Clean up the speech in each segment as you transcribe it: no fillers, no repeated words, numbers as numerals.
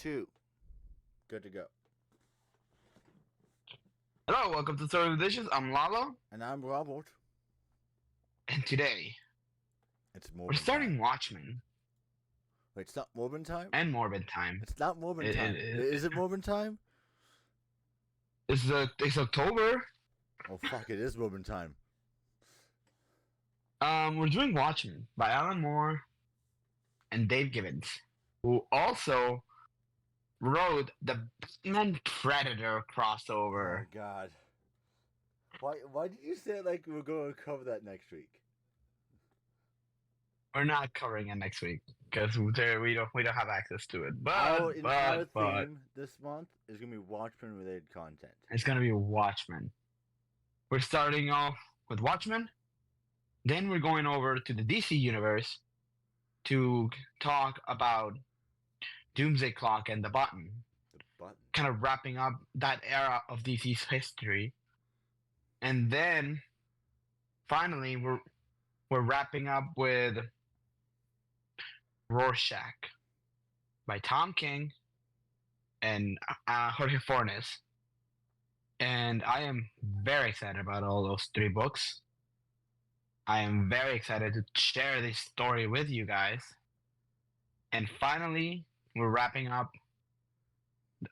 2. Good to go. Hello, welcome to Story of Dishes. I'm Lalo, And I'm Robert. and today It's we're Morbin starting time. Watchmen Wait, it's not Morbin time? and Morbid Time. It's not Morbin time. It, Is it Morbin time? it's October. Oh, fuck, it is Morbin time. We're doing Watchmen by Alan Moore and Dave Gibbons, who also wrote the Batman Predator crossover. Oh, God. Why did you say it like we were going to cover that next week? We're not covering it next week because we don't have access to it. Our But theme this month is going to be Watchmen related content. it's gonna be Watchmen. We're starting off with Watchmen. Then we're going over to the DC universe to talk about Doomsday Clock and the Button, The button. kind of wrapping up that era of DC's history. And then finally we're wrapping up with Rorschach by Tom King and Jorge Fornes. And I am very excited about all those three books. I am very excited to share this story with you guys. And finally, we're wrapping up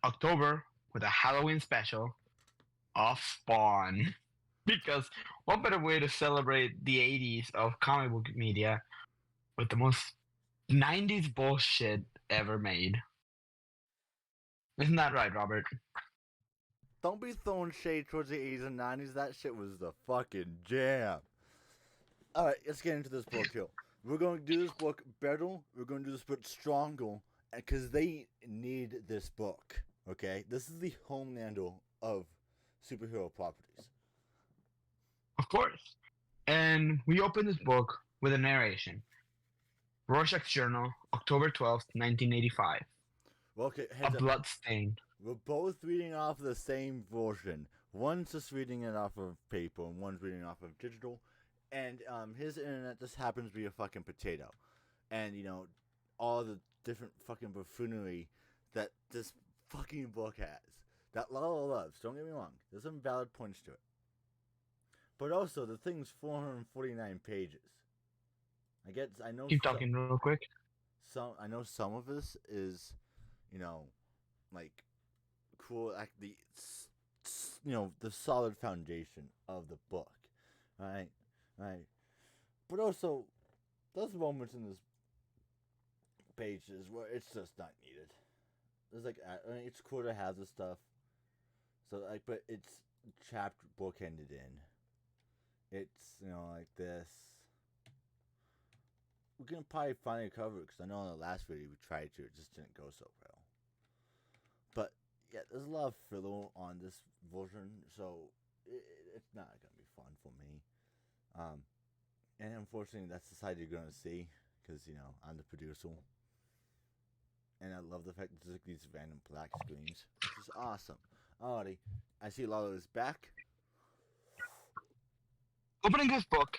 October with a Halloween special of Spawn. Because what better way to celebrate the 80s of comic book media with the most 90s bullshit ever made? Isn't that right, Robert? Don't be throwing shade towards the 80s and 90s. That shit was the fucking jam. Alright, let's get into this book here. We're going to do this book better. We're going to do this book stronger. Because they need this book. Okay? This is the Homelander of superhero properties. Of course. And we open this book with a narration. Rorschach's Journal, October 12th, 1985. Well, okay, A heads up. blood stain. We're both reading off the same version. One's just reading it off of paper, and one's reading off of digital. And his internet just happens to be a fucking potato. And, you know, all the different fucking buffoonery that this fucking book has. That Lala loves, don't get me wrong. There's some valid points to it. But also, the thing's 449 pages. I know. Keep talking real quick. I know some of this is, you know, like cool, like the solid foundation of the book, right? But also, there's moments in this pages where it's just not needed. There's like, it's cool to have this stuff. So like, but it's chapter bookended in. It's like this. We're gonna probably finally cover it because I know in the last video we tried to, it just didn't go so well. But yeah, there's a lot of filler on this version, so it's not gonna be fun for me. And unfortunately, that's the side you're gonna see because I'm the producer, and I love the fact that there's like these random black screens, which is awesome. Alrighty, I see Lalo is back. Opening this book,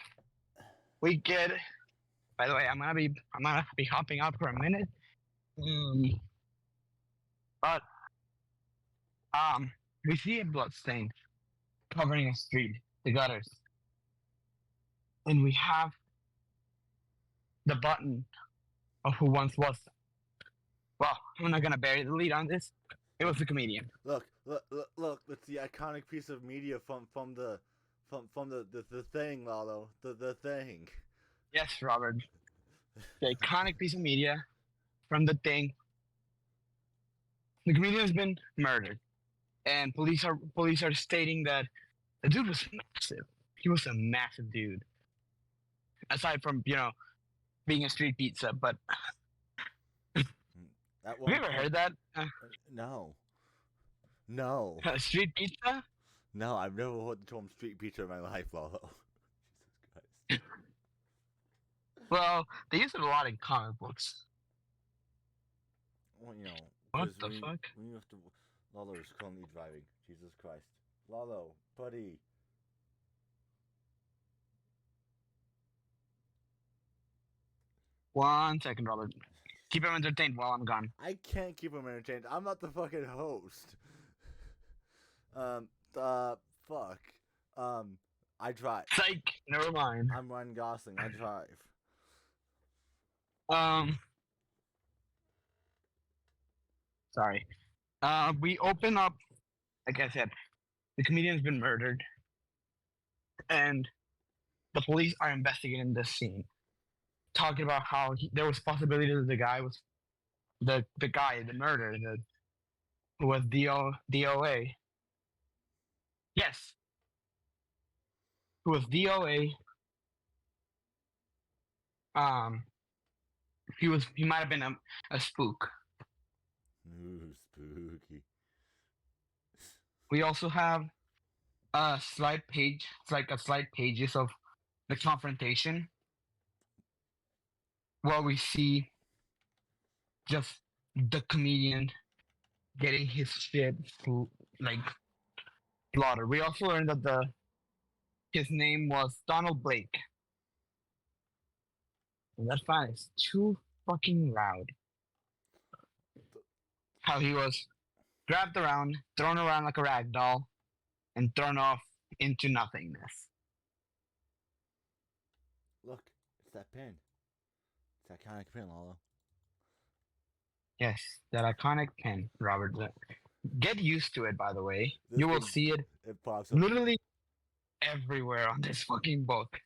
we get. By the way, I'm gonna be hopping out for a minute. But we see a blood stain covering a street, the gutters, and we have the Button of who once was. Well, I'm not gonna bury the lead on this. It was a comedian. Look! It's the iconic piece of media from the thing, Lalo. The thing. Yes, Robert. The iconic piece of media from the thing. The comedian has been murdered, and police are stating that the dude was massive. He was a massive dude. Aside from being a street pizza, but have you ever heard that? No. Street pizza? No, I've never heard the term street pizza in my life, Lalo. Jesus Christ. Well, they use it a lot in comic books. Well, What the fuck? When you have to, Lalo is currently driving. Jesus Christ, Lalo, buddy. One second, Robert. Keep him entertained while I'm gone. I can't keep him entertained. I'm not the fucking host. Fuck. I drive. Psych. Never mind. I'm Ryan Gosling. I drive. Sorry. We open up. Like I said, the comedian's been murdered, and the police are investigating this scene, talking about how there was possibility that the guy was the murderer, who was DOA. Yes, who was DOA. He might have been a spook. Ooh, spooky. We also have a slight page. It's like a slight pages of the confrontation, where we see just the comedian getting his shit like slaughtered. We also learned that his name was Donald Blake. And that fact is too fucking loud. How he was grabbed around, thrown around like a rag doll, and thrown off into nothingness. Look, it's that pin. It's that iconic pin, Lalo. Yes, that iconic pin, Robert. Get used to it, by the way. This You will thing, see it pops up. literally everywhere on this fucking book.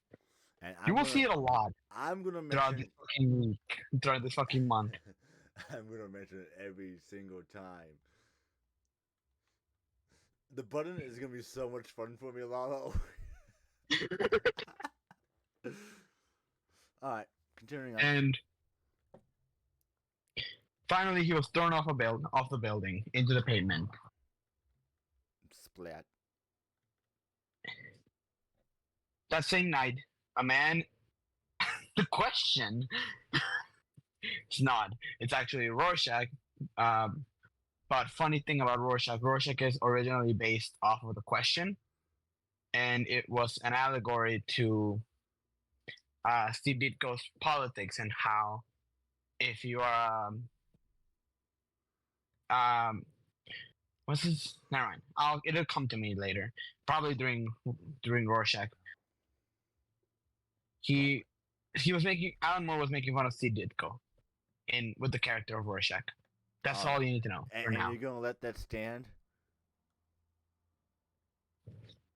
And You will see it a lot I'm gonna throughout mention this fucking week, throughout this fucking month. I'm gonna mention it every single time. The button is gonna be so much fun for me, Lalo. Alright, continuing on. And finally, he was thrown off the building into the pavement. Splat. That same night, a man. The question. It's not. It's actually Rorschach. But funny thing about Rorschach is originally based off of The Question, and it was an allegory to Steve Ditko's politics and how if you are what's his? Never mind. It'll come to me later. Probably during Rorschach. Alan Moore was making fun of Steve Ditko with the character of Rorschach. That's all you need to know for now. And you're gonna let that stand?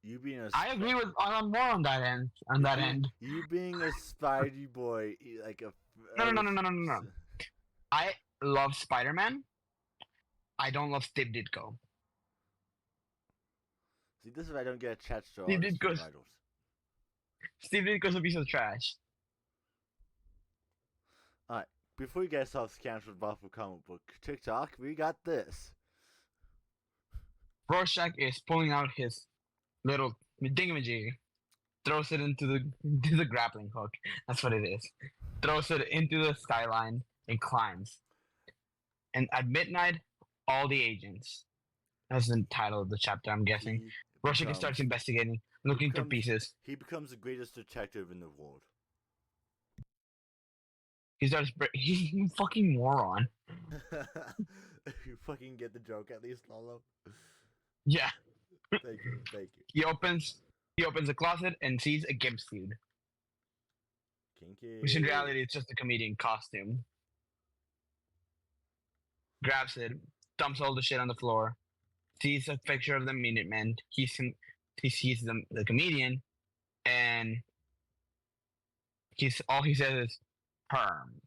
You being I agree with Alan Moore on that end. You being a Spidey boy, like a No. I love Spider-Man. I don't love Steve Ditko. See, this is why I don't get attached to all Steve the Ditko's titles. Steve Ditko's a piece of trash. Alright, before you guys off canceled Buffalo comic book TikTok, we got this. Rorschach is pulling out his little dingamajig, throws it into the grappling hook. That's what it is. Throws it into the skyline and climbs. And at midnight, all the agents. That's the title of the chapter, I'm guessing. Rorschach starts investigating, looking for pieces. He becomes the greatest detective in the world. He's a fucking moron. You fucking get the joke at least, Lalo? Yeah. Thank you. He opens a closet and sees a gimp suit. Kinky. Which in reality it's just a comedian costume. Grabs it, dumps all the shit on the floor, sees a picture of the Minutemen. He sees the comedian, and all he says is perm.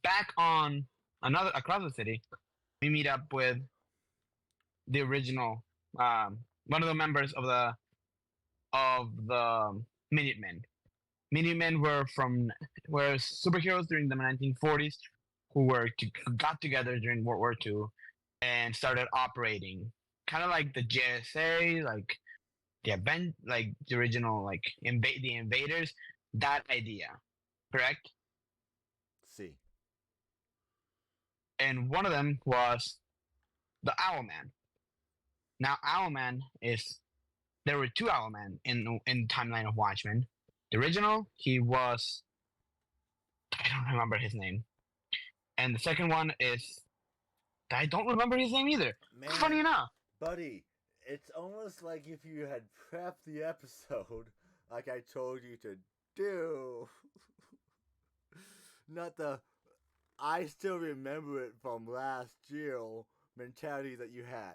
Back on across the city, we meet up with the original one of the members of the Minutemen. Minutemen were superheroes during the 1940s who got together during World War II and started operating, kind of like the JSA, like the original, like the invaders. That idea, correct? See. And one of them was the Owlman. Now, Owlman there were two Owlmen in the timeline of Watchmen. The original, he was I don't remember his name. And the second one is I don't remember his name either. Man, Funny enough. buddy, it's almost like if you had prepped the episode like I told you to do. Not the I still remember it from last year mentality that you had.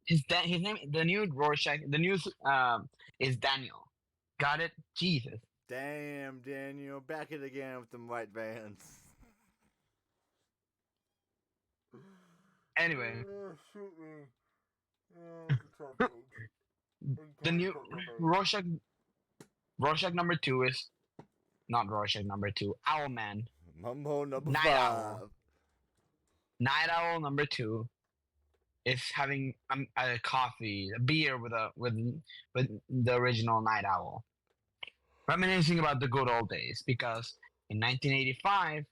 His name, the new Rorschach, the news is Daniel. Got it? Jesus. Damn, Daniel, back it again with them white vans. Anyway, Shoot me. the new Rorschach number 2 is not Rorschach number 2. Owlman. Mumbo number Night 5. Owl. Night Owl number 2 is having a coffee, a beer with the original Night Owl, reminiscing about the good old days. Because in 1985,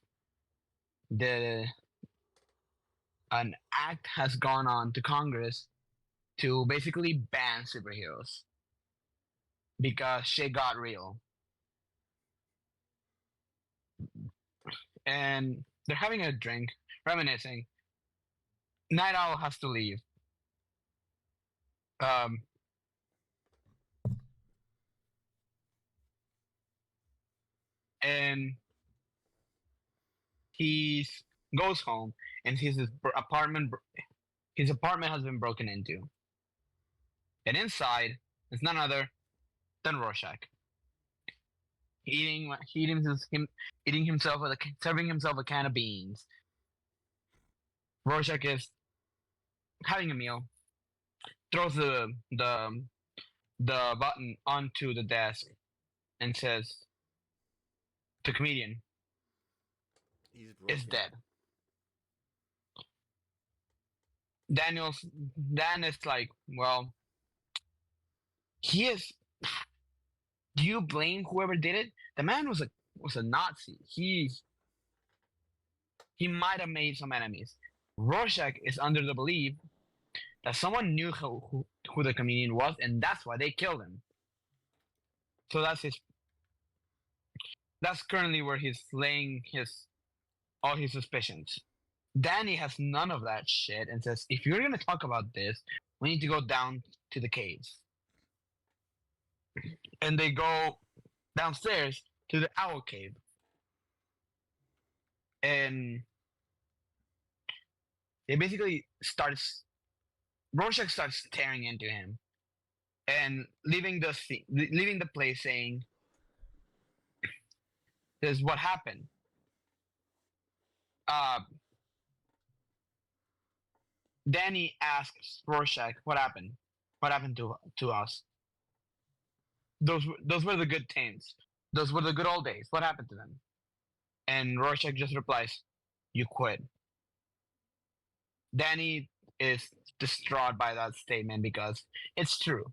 an act has gone on to Congress to basically ban superheroes because shit got real, and they're having a drink, reminiscing. Night Owl has to leave. And he goes home and his apartment has been broken into, and inside is none other than Rorschach serving himself a can of beans. Rorschach is having a meal, throws the button onto the desk, and says, "The comedian is dead." Dan is like, well, he is. Do you blame whoever did it? The man was a Nazi. He might have made some enemies. Rorschach is under the belief that someone knew who the comedian was, and that's why they killed him. So that's currently where he's laying all his suspicions. Danny has none of that shit and says, if you're gonna talk about this, we need to go down to the caves. And they go downstairs to the owl cave. And they basically Rorschach starts staring into him and leaving the place saying, "This is what happened." Danny asks Rorschach, "What happened? What happened to us? Those were the good times. Those were the good old days. What happened to them?" And Rorschach just replies, "You quit." Danny is distraught by that statement because it's true.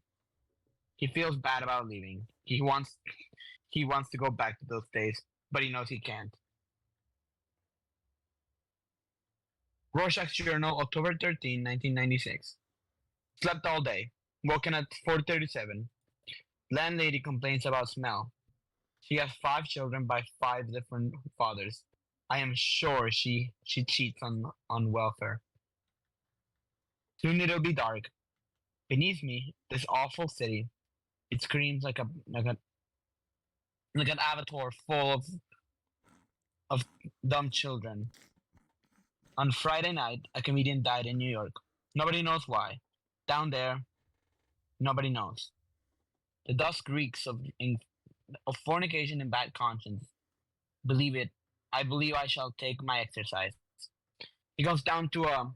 He feels bad about leaving. He wants to go back to those days, but he knows he can't. Rorschach's journal, October 13, 1996. Slept all day. Woken at 4:37. Landlady complains about smell. She has 5 children by 5 different fathers. I am sure she cheats on welfare. Soon it'll be dark. Beneath me, this awful city. It screams like an avatar full of dumb children. On Friday night, a comedian died in New York. Nobody knows why. Down there, nobody knows. The dust reeks of fornication and bad conscience. Believe it. I believe I shall take my exercise. He goes down to a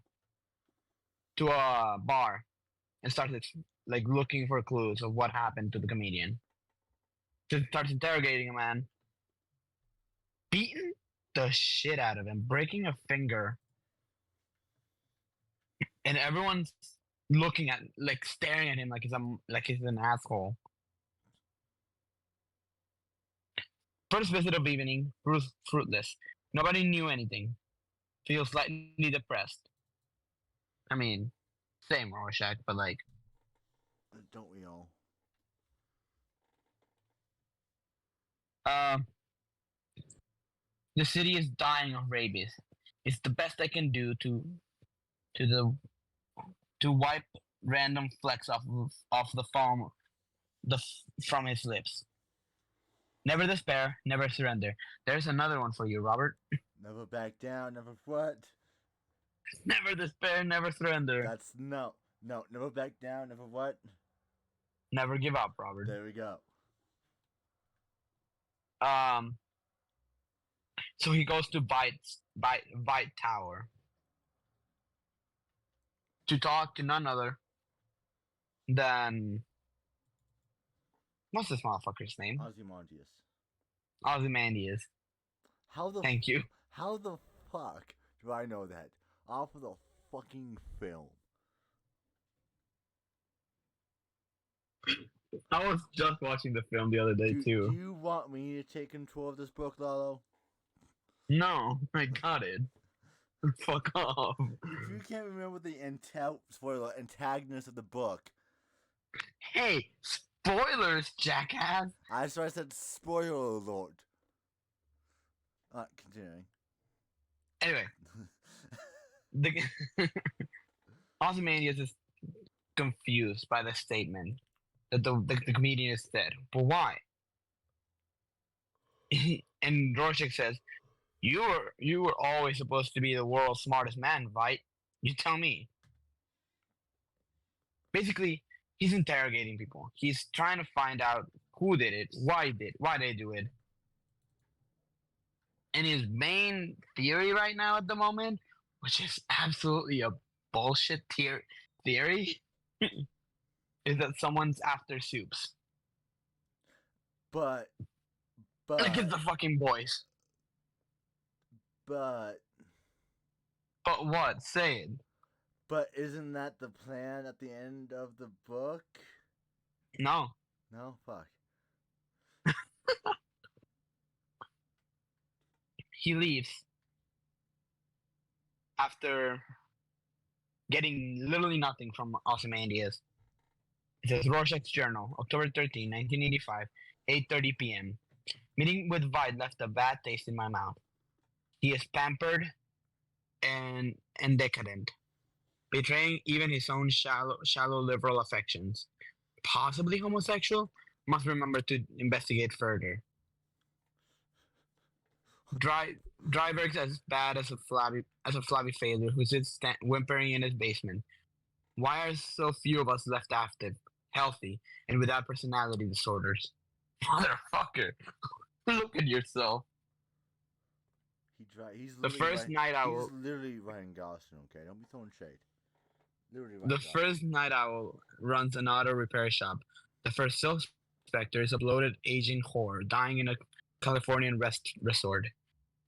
bar and starts like looking for clues of what happened to the comedian. Just starts interrogating a man, beating the shit out of him, breaking a finger, and everyone's looking at, like, staring at him like he's an asshole. First visit of evening, fruitless. Nobody knew anything. Feels slightly depressed. I mean, same Rorschach, but like, don't we all? Um, the city is dying of rabies. It's the best I can do to the to wipe random flecks off the foam from his lips. Never despair, never surrender. There's another one for you, Robert. Never back down, never what? Never despair, never surrender. That's no. Never back down, never what? Never give up, Robert. There we go. So he goes to Vite Tower to talk to none other than what's this motherfucker's name? Ozymandias. Ozymandias. Thank you. How the fuck do I know that? Off of the fucking film. I was just watching the film the other day too. Do you want me to take control of this book, Lalo? No, I got it. Fuck off. If you can't remember the antagonist of the book. Hey, spoilers, jackass. I said spoiler alert. Continuing. Anyway, Ozymandias is confused by the statement that the comedian is dead. But why? And Rorschach says, You were always supposed to be the world's smartest man, Vite. You tell me. Basically, he's interrogating people. He's trying to find out who did it, why they do it. And his main theory right now at the moment, which is absolutely a bullshit theory, is that someone's after Soups. But like it's the fucking boys. But what? Say it. But isn't that the plan at the end of the book? No. No? Fuck. He leaves after getting literally nothing from Ozymandias. It says Rorschach's Journal, October 13, 1985, 8:30 p.m. Meeting with Vite left a bad taste in my mouth. He is pampered and decadent, betraying even his own shallow liberal affections. Possibly homosexual? Must remember to investigate further. Dryberg's as bad as a flabby failure who sits whimpering in his basement. Why are so few of us left active, healthy, and without personality disorders? Motherfucker, look at yourself. He's the first night owl. He's literally Ryan Gosling. Okay, don't be throwing shade. The first night owl runs an auto repair shop. The first suspect is a bloated aging whore dying in a Californian resort.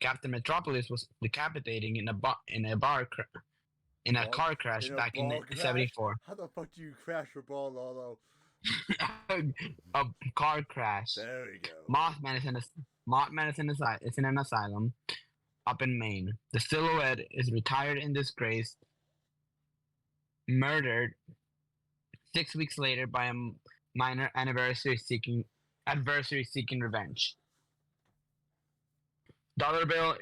Captain Metropolis was decapitating in a car crash back in 1974. How the fuck do you crash your ball, Lalo? A car crash. There we go. Mothman is in an asylum up in Maine. The silhouette is retired in disgrace, murdered 6 weeks later by a minor adversary seeking revenge. Dollar Bill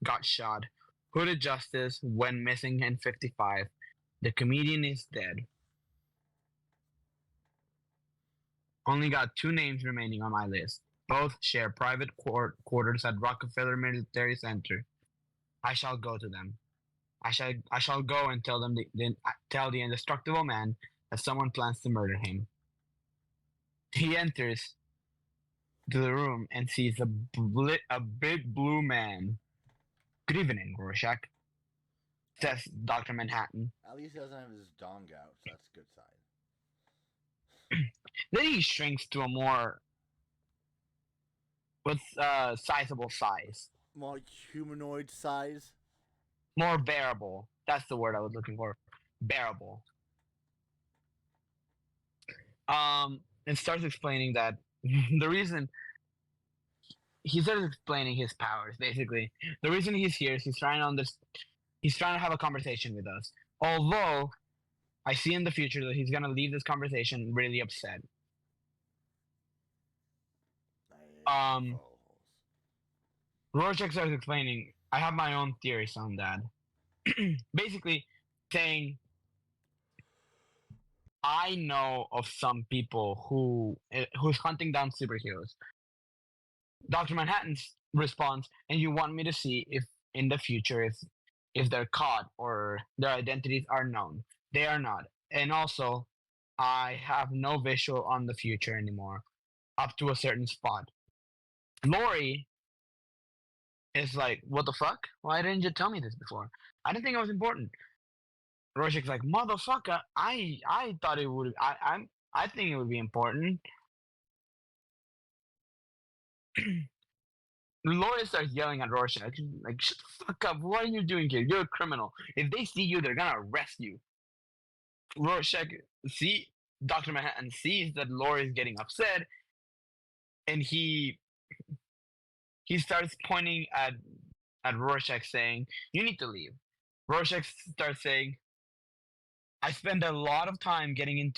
got shot. Hooded Justice went missing in 55. The comedian is dead. Only got 2 names remaining on my list. Both share private quarters at Rockefeller Military Center. I shall go to them. I shall go and tell the indestructible man that someone plans to murder him. He enters to the room and sees a big blue man. Good evening, Rorschach, says Dr. Manhattan. At least he doesn't have his dong out, so that's a good sign. Then he shrinks to a more sizable size. More humanoid size? More bearable. That's the word I was looking for. Bearable. And starts explaining that the reason he starts explaining his powers. Basically, the reason he's here is he's trying to have a conversation with us. Although I see in the future that he's gonna leave this conversation really upset. Rorschach starts explaining, I have my own theories on that. Basically, saying, I know of some people who's hunting down superheroes. Dr. Manhattan responds, and you want me to see if in the future if they're caught or their identities are known. They are not. And also, I have no visual on the future anymore, up to a certain spot. Lori is like, what the fuck? Why didn't you tell me this before? I didn't think it was important. Rorschach's like, motherfucker, I thought it would I think it would be important. Lori starts yelling at Rorschach, like, shut the fuck up, what are you doing here? You're a criminal. If they see you, they're gonna arrest you. Rorschach Dr. Manhattan sees that Lori is getting upset, and he starts pointing at Rorschach saying, you need to leave. Rorschach starts saying, I spend a lot of time getting in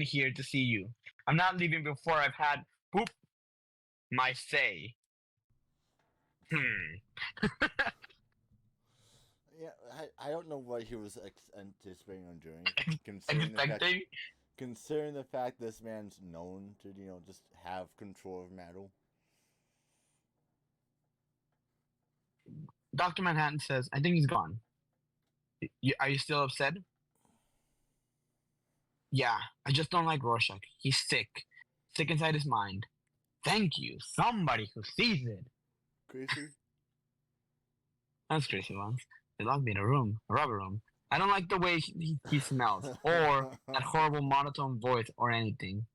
here to see you. I'm not leaving before I've had poop my say. Yeah, I don't know what he was anticipating on doing, considering the fact this man's known to just have control of matter. Dr. Manhattan says, I think he's gone. Are you still upset? Yeah, I just don't like Rorschach. He's sick. Sick inside his mind. Thank you. Somebody who sees it. Crazy? That's crazy ones. They locked me in a rubber room. I don't like the way he smells, or that horrible monotone voice, or anything.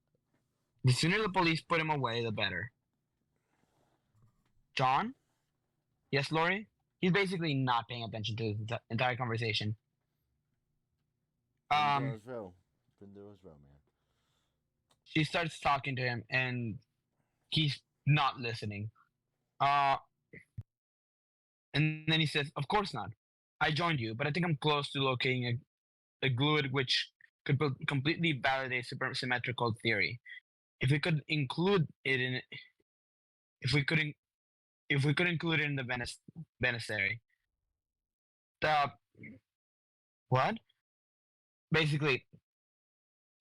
The sooner the police put him away, the better. John? Yes, Lori? He's basically not paying attention to the entire conversation. Been there as well, man. She starts talking to him, and he's not listening. And then he says, of course not. I joined you, but I think I'm close to locating a fluid which could completely validate supersymmetrical theory. If we could include it in the Beneficiary. The what? Basically,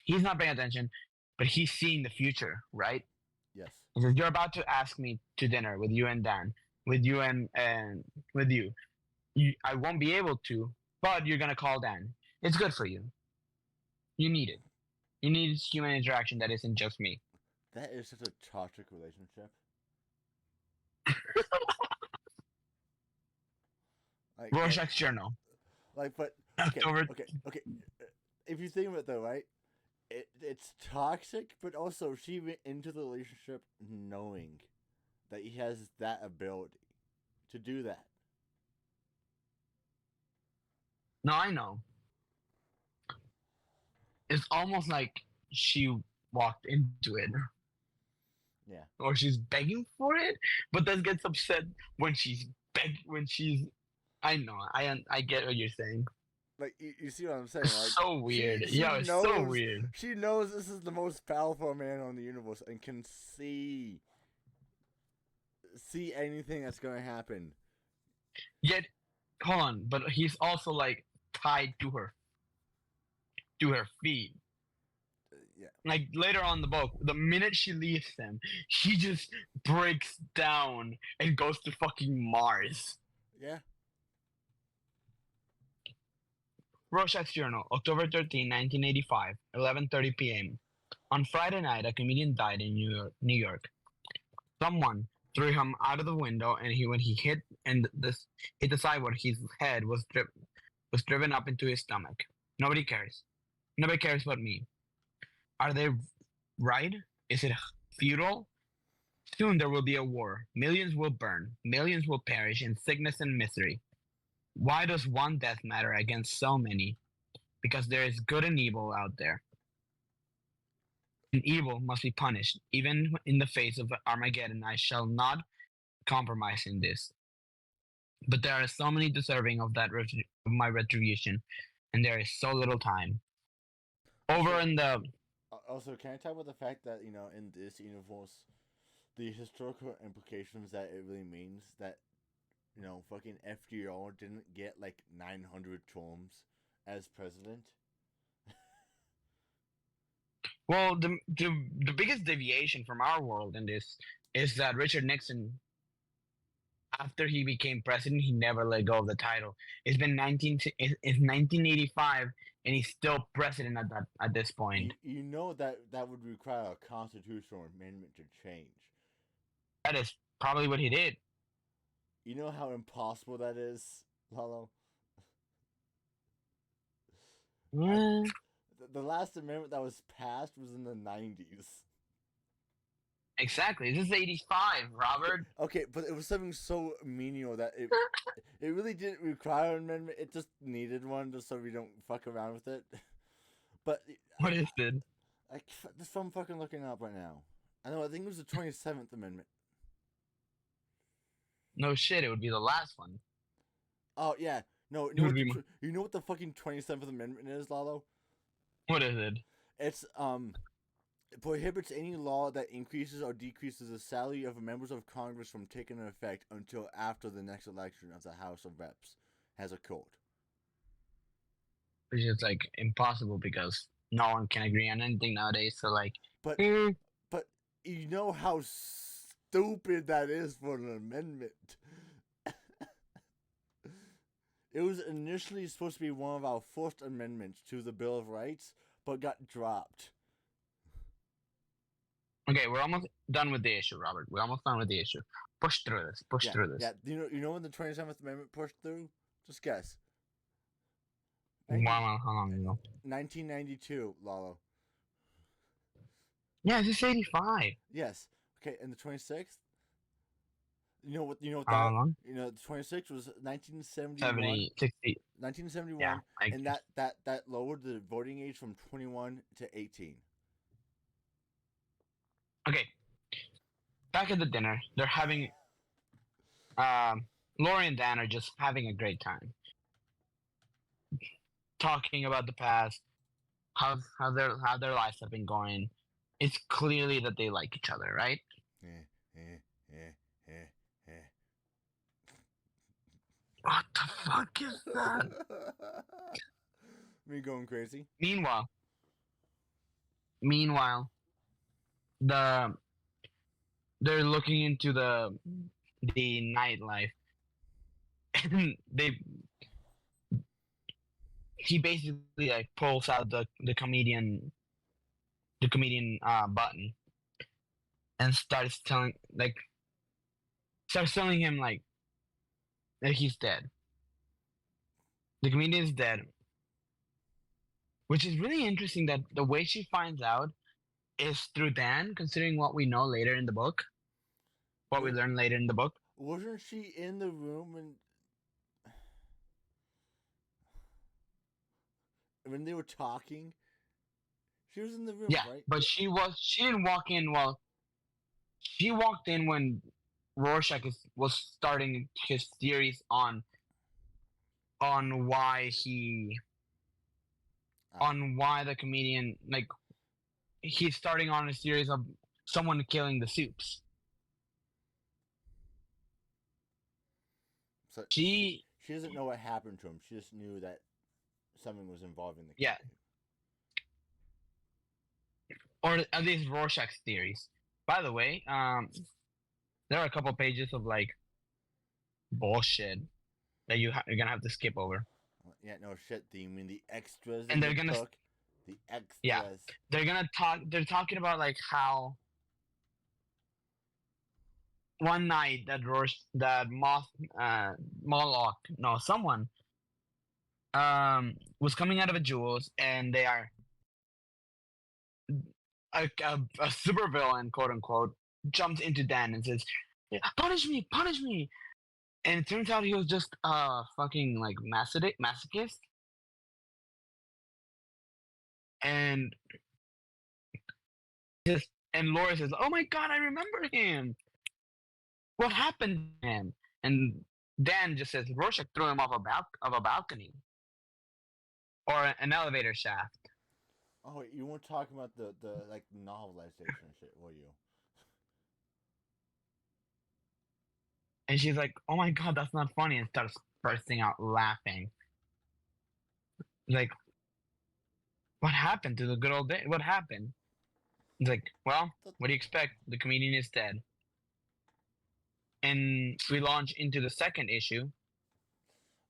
he's not paying attention, but he's seeing the future, right? Yes. He says, you're about to ask me to dinner with you and Dan, with you and with you. I won't be able to, but you're gonna call Dan. It's good for you. You need it. You need human interaction that isn't just me. That is such a toxic relationship. Rorschach's journal. But okay. If you think of it though, right? It's toxic, but also she went into the relationship knowing that he has that ability to do that. No, I know. It's almost like she walked into it. Yeah. Or she's begging for it, but then gets upset when she's I know. I get what you're saying. Like you see what I'm saying? Like, so weird. It's so weird. She knows this is the most powerful man on the universe and can see anything that's gonna happen. Yet, hold on, but he's also like tied to her feet. Yeah. Like later on in the book, the minute she leaves him, she just breaks down and goes to fucking Mars. Yeah. Rorschach's Journal, October 13, 1985, 11:30 p.m. On Friday night, a comedian died in New York. Someone threw him out of the window, and when he hit the sidewalk, his head was driven up into his stomach. Nobody cares. Nobody cares but me. Are they right? Is it futile? Soon there will be a war. Millions will burn. Millions will perish in sickness and misery. Why does one death matter against so many? Because there is good and evil out there. And evil must be punished. Even in the face of Armageddon, I shall not compromise in this. But there are so many deserving of my retribution, and there is so little time. Also, can I talk about the fact that in this universe, the historical implications that it really means that, fucking FDR didn't get like 900 terms as president. Well, the biggest deviation from our world in this is that Richard Nixon, after he became president, he never let go of the title. It's 1985, and he's still president at this point. You know that would require a constitutional amendment to change. That is probably what he did. You know how impossible that is, Lalo? The last amendment that was passed was in the 90s. Exactly. This is 85, Robert. Okay, but it was something so menial that it really didn't require an amendment. It just needed one just so we don't fuck around with it. But what is it? That's what I'm fucking looking up right now. I think it was the 27th Amendment. No shit, it would be the last one. Oh, yeah. No, you know what the fucking 27th Amendment is, Lalo? What is it? It's, it prohibits any law that increases or decreases the salary of members of Congress from taking effect until after the next election of the House of Reps has occurred. Which is, like, impossible because no one can agree on anything nowadays, so, like... But you know how stupid that is for an amendment. It was initially supposed to be one of our first amendments to the Bill of Rights, but got dropped. Okay, we're almost done with the issue, Robert. We're almost done with the issue. Push through this. Push through this. Yeah, you know when the 27th Amendment pushed through? Just guess. Wow, how long ago? 1992, Lalo. Yeah, it's just 85. Yes. Okay, and the 26th? You know what How long? the 26th was 1971. 60. 1971, yeah, and that lowered the voting age from 21 to 18. Okay. Back at the dinner, they're having Lori and Dan are just having a great time. Talking about the past, how their lives have been going. It's clearly that they like each other, right? What the fuck is that? Me going crazy. Meanwhile, they're looking into the nightlife, and he basically like pulls out the comedian button and starts telling him like that he's dead. The comedian is dead, which is really interesting. That the way she finds out is through Dan, considering what we know later in the book, what we learn later in the book. Wasn't she in the room when they were talking? She was in the room, yeah, right? But she didn't walk in. Well, she walked in when Rorschach was starting his theories on why why the comedian, like, he's starting on a series of someone killing the Supes. So she doesn't know what happened to him. She just knew that something was involved in the case. Yeah. Or at least Rorschach's theories. By the way, there are a couple pages of like bullshit that you're gonna have to skip over. Yeah, no shit. Do you mean the extras? And they're gonna the extras. Yeah, they're gonna talk. They're talking about like how one night that someone was coming out of a Jewel's, and they are a supervillain, quote unquote, jumps into Dan and says, "Punish me, punish me!" And it turns out he was just fucking like masochist. And Laura says, "Oh my god, I remember him. What happened to him?" And Dan just says Rorschach threw him off a balcony or an elevator shaft. Oh, you weren't talking about the like novelization shit, were you? And she's like, "Oh my god, that's not funny," and starts bursting out laughing. Like, what happened to the good old day? What happened? He's like, "Well, That- what do you expect? The comedian is dead." And we launch into the second issue,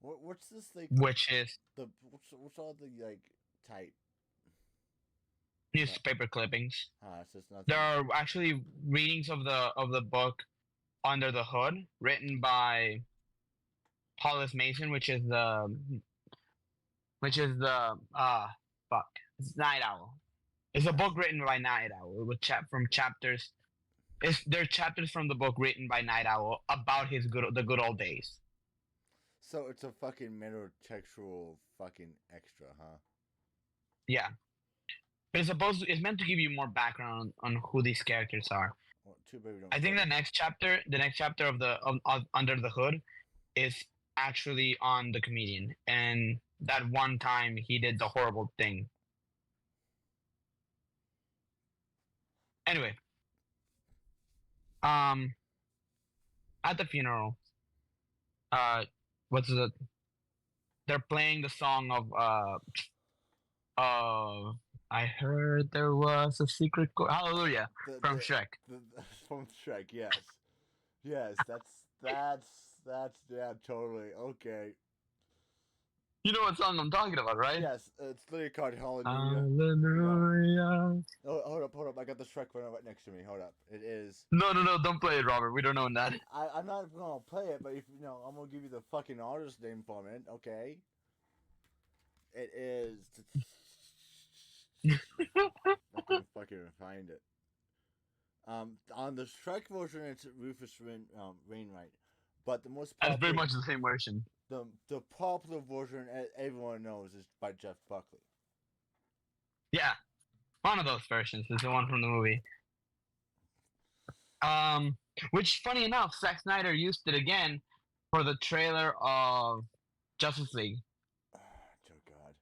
what's this like? which is The what's all the like type? newspaper clippings. It's just There nothing. are actually readings of the book Under the Hood, written by Hollis Mason, which is the fuck, it's Night Owl. It's a book written by Night Owl with from chapters. They're chapters from the book written by Night Owl about the good old days. So it's a fucking metrotextual fucking extra, huh? Yeah, but it's meant to give you more background on who these characters are. Well, too bad we don't. I think the next chapter of Under the Hood is actually on the comedian and that one time he did the horrible thing. Anyway, um, at the funeral, uh, what's the? They're playing the song of I heard there was a secret Hallelujah from Shrek. From Shrek, yes, yes. That's yeah, totally okay. You know what song I'm talking about, right? Yes, it's literally called Hallelujah. Hallelujah. Oh, hold up! I got the Shrek one right next to me. Hold up, it is. No, don't play it, Robert. We don't own that. I'm not gonna play it, but if you know, I'm gonna give you the fucking artist name from it. Okay. It is. I can fucking find it. On the Shrek version, it's Rufus Wainwright, but the most That's popular, very much the same version. the popular version everyone knows is by Jeff Buckley. Yeah, one of those versions is the one from the movie. Which funny enough, Zack Snyder used it again for the trailer of Justice League. Oh God.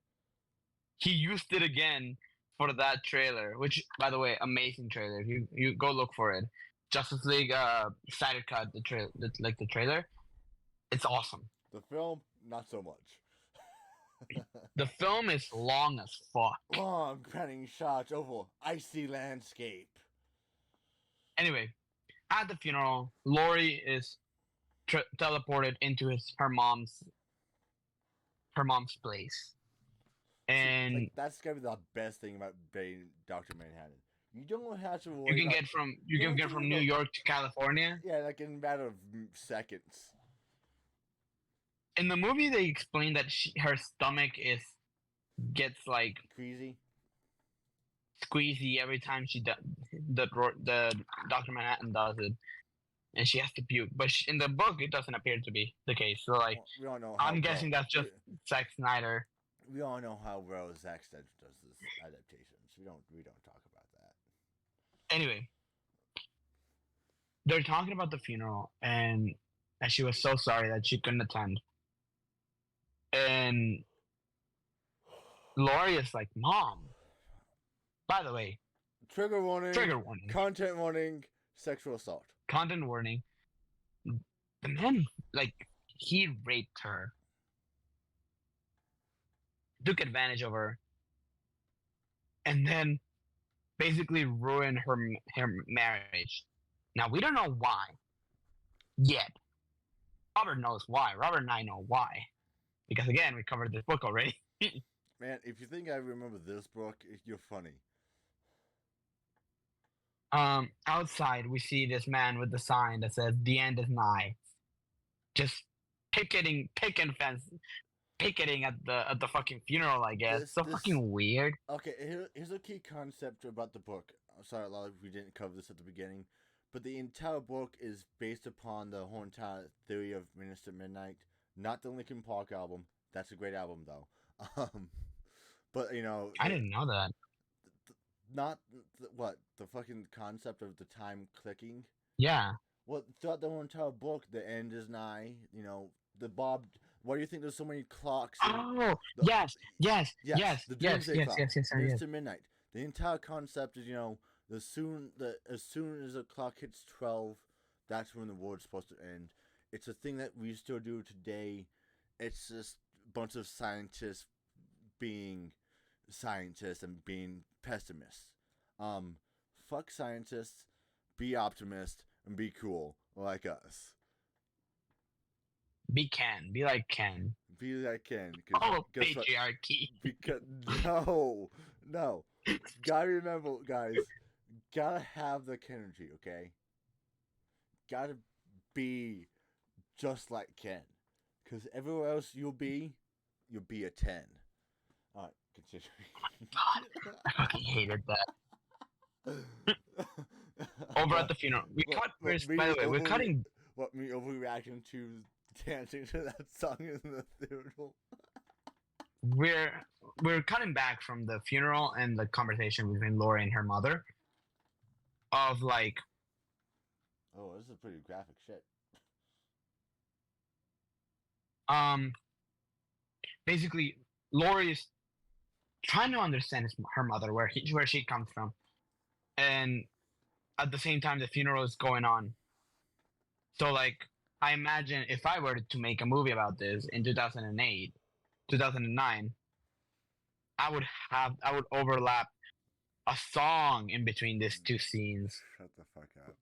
He used it again for that trailer, which, by the way, amazing trailer. You go look for it. Justice League Snyder cut the trailer. It's awesome. The film, not so much. The film is long as fuck. Long panning shots over icy landscape. Anyway, at the funeral, Lori is teleported into her mom's place, and like, that's gonna be the best thing about being Dr. Manhattan. You don't have to worry. You can get from New York to California. Yeah, like in a matter of seconds. In the movie, they explain that her stomach gets like squeezy every time the Dr. Manhattan does it, and she has to puke. But in the book, it doesn't appear to be the case. So like, we all know. I'm guessing that's just Zack Snyder. We all know how well Zack Snyder does this adaptations. We don't talk about that. Anyway, they're talking about the funeral and she was so sorry that she couldn't attend. And Laurie is like, "Mom, by the way, trigger warning, content warning, sexual assault, content warning. The man, like, he raped her, took advantage of her, and then basically ruined her marriage. Now, we don't know why yet. Robert knows why. Robert and I know why. Because, again, we covered this book already. Man, if you think I remember this book, you're funny. Outside, we see this man with the sign that says, "The end is nigh." Just picketing at the fucking funeral, I guess. Fucking weird. Okay, here's a key concept about the book. I'm sorry, a lot of we didn't cover this at the beginning, but the entire book is based upon the whole entire theory of Minister Midnight, not the Linkin Park album. That's a great album, though. But you know, I didn't know that. Not the fucking concept of the time clicking. Yeah. Well, throughout the whole entire book, the end is nigh. You know, the Bob. Why do you think there's so many clocks? Yes. The Doomsday Clock. Yes. To midnight. The entire concept is, you know, as soon as the clock hits 12, that's when the world's supposed to end. it's a thing that we still do today. It's just a bunch of scientists being scientists and being pessimists. Fuck scientists, be optimist, and be cool like us. Be like Ken. Be like Ken. Oh, patriarchy. Because no. Gotta remember, guys. Gotta have the Kenergy, okay? Gotta be just like Ken. Because everywhere else you'll be a 10. Alright, continue. God, I fucking hated that. Over at the funeral. By the way, we're cutting. What, me overreacting to dancing to that song in the funeral? We're cutting back from the funeral and the conversation between Lori and her mother. Of like, oh, this is pretty graphic shit. Basically, Lori is trying to understand her mother, where she comes from, and at the same time, the funeral is going on. So, like, I imagine if I were to make a movie about this in 2008, 2009, I would overlap a song in between these two scenes. Shut the fuck up.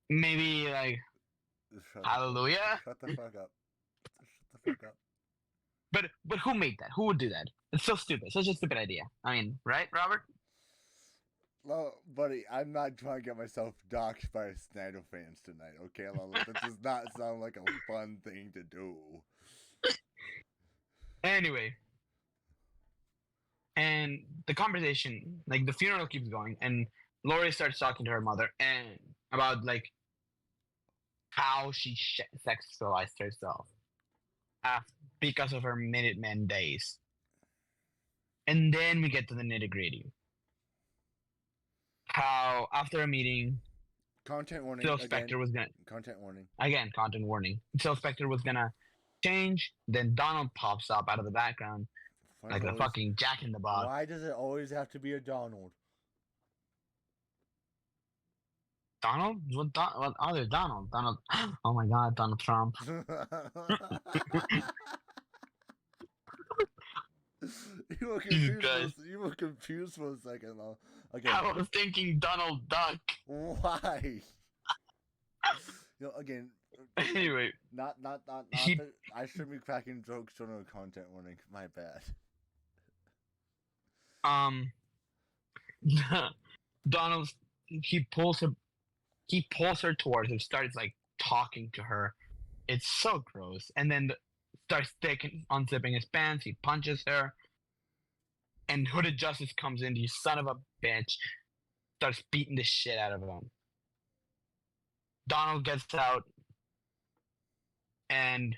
Maybe like Hallelujah. Shut the fuck up. Shut the fuck up. But who made that? Who would do that? It's so stupid. Such a stupid idea. I mean, right, Robert? Well, buddy, I'm not trying to get myself doxxed by Snyder fans tonight, okay? That does not sound like a fun thing to do. Anyway. And the conversation, like the funeral keeps going, and Lori starts talking to her mother and about like how she sexualized herself because of her Minutemen days. And then we get to the nitty-gritty. How after a meeting, content warning. Phil Spector was gonna content warning. Again, content warning. Phil Spector was gonna change. Then Donald pops up out of the background. Like a fucking Jack in the Box. Why does it always have to be a Donald? Donald? What other Donald? Donald. Oh my God, Donald Trump. You were confused for a second, though. Okay. I was thinking Donald Duck. Why? Again. Anyway. I shouldn't be cracking jokes during a content warning. My bad. Donald, he pulls her towards him, starts like talking to her. It's so gross. And then starts unzipping his pants. He punches her. And Hooded Justice comes in. You son of a bitch. Starts beating the shit out of him. Donald gets out. And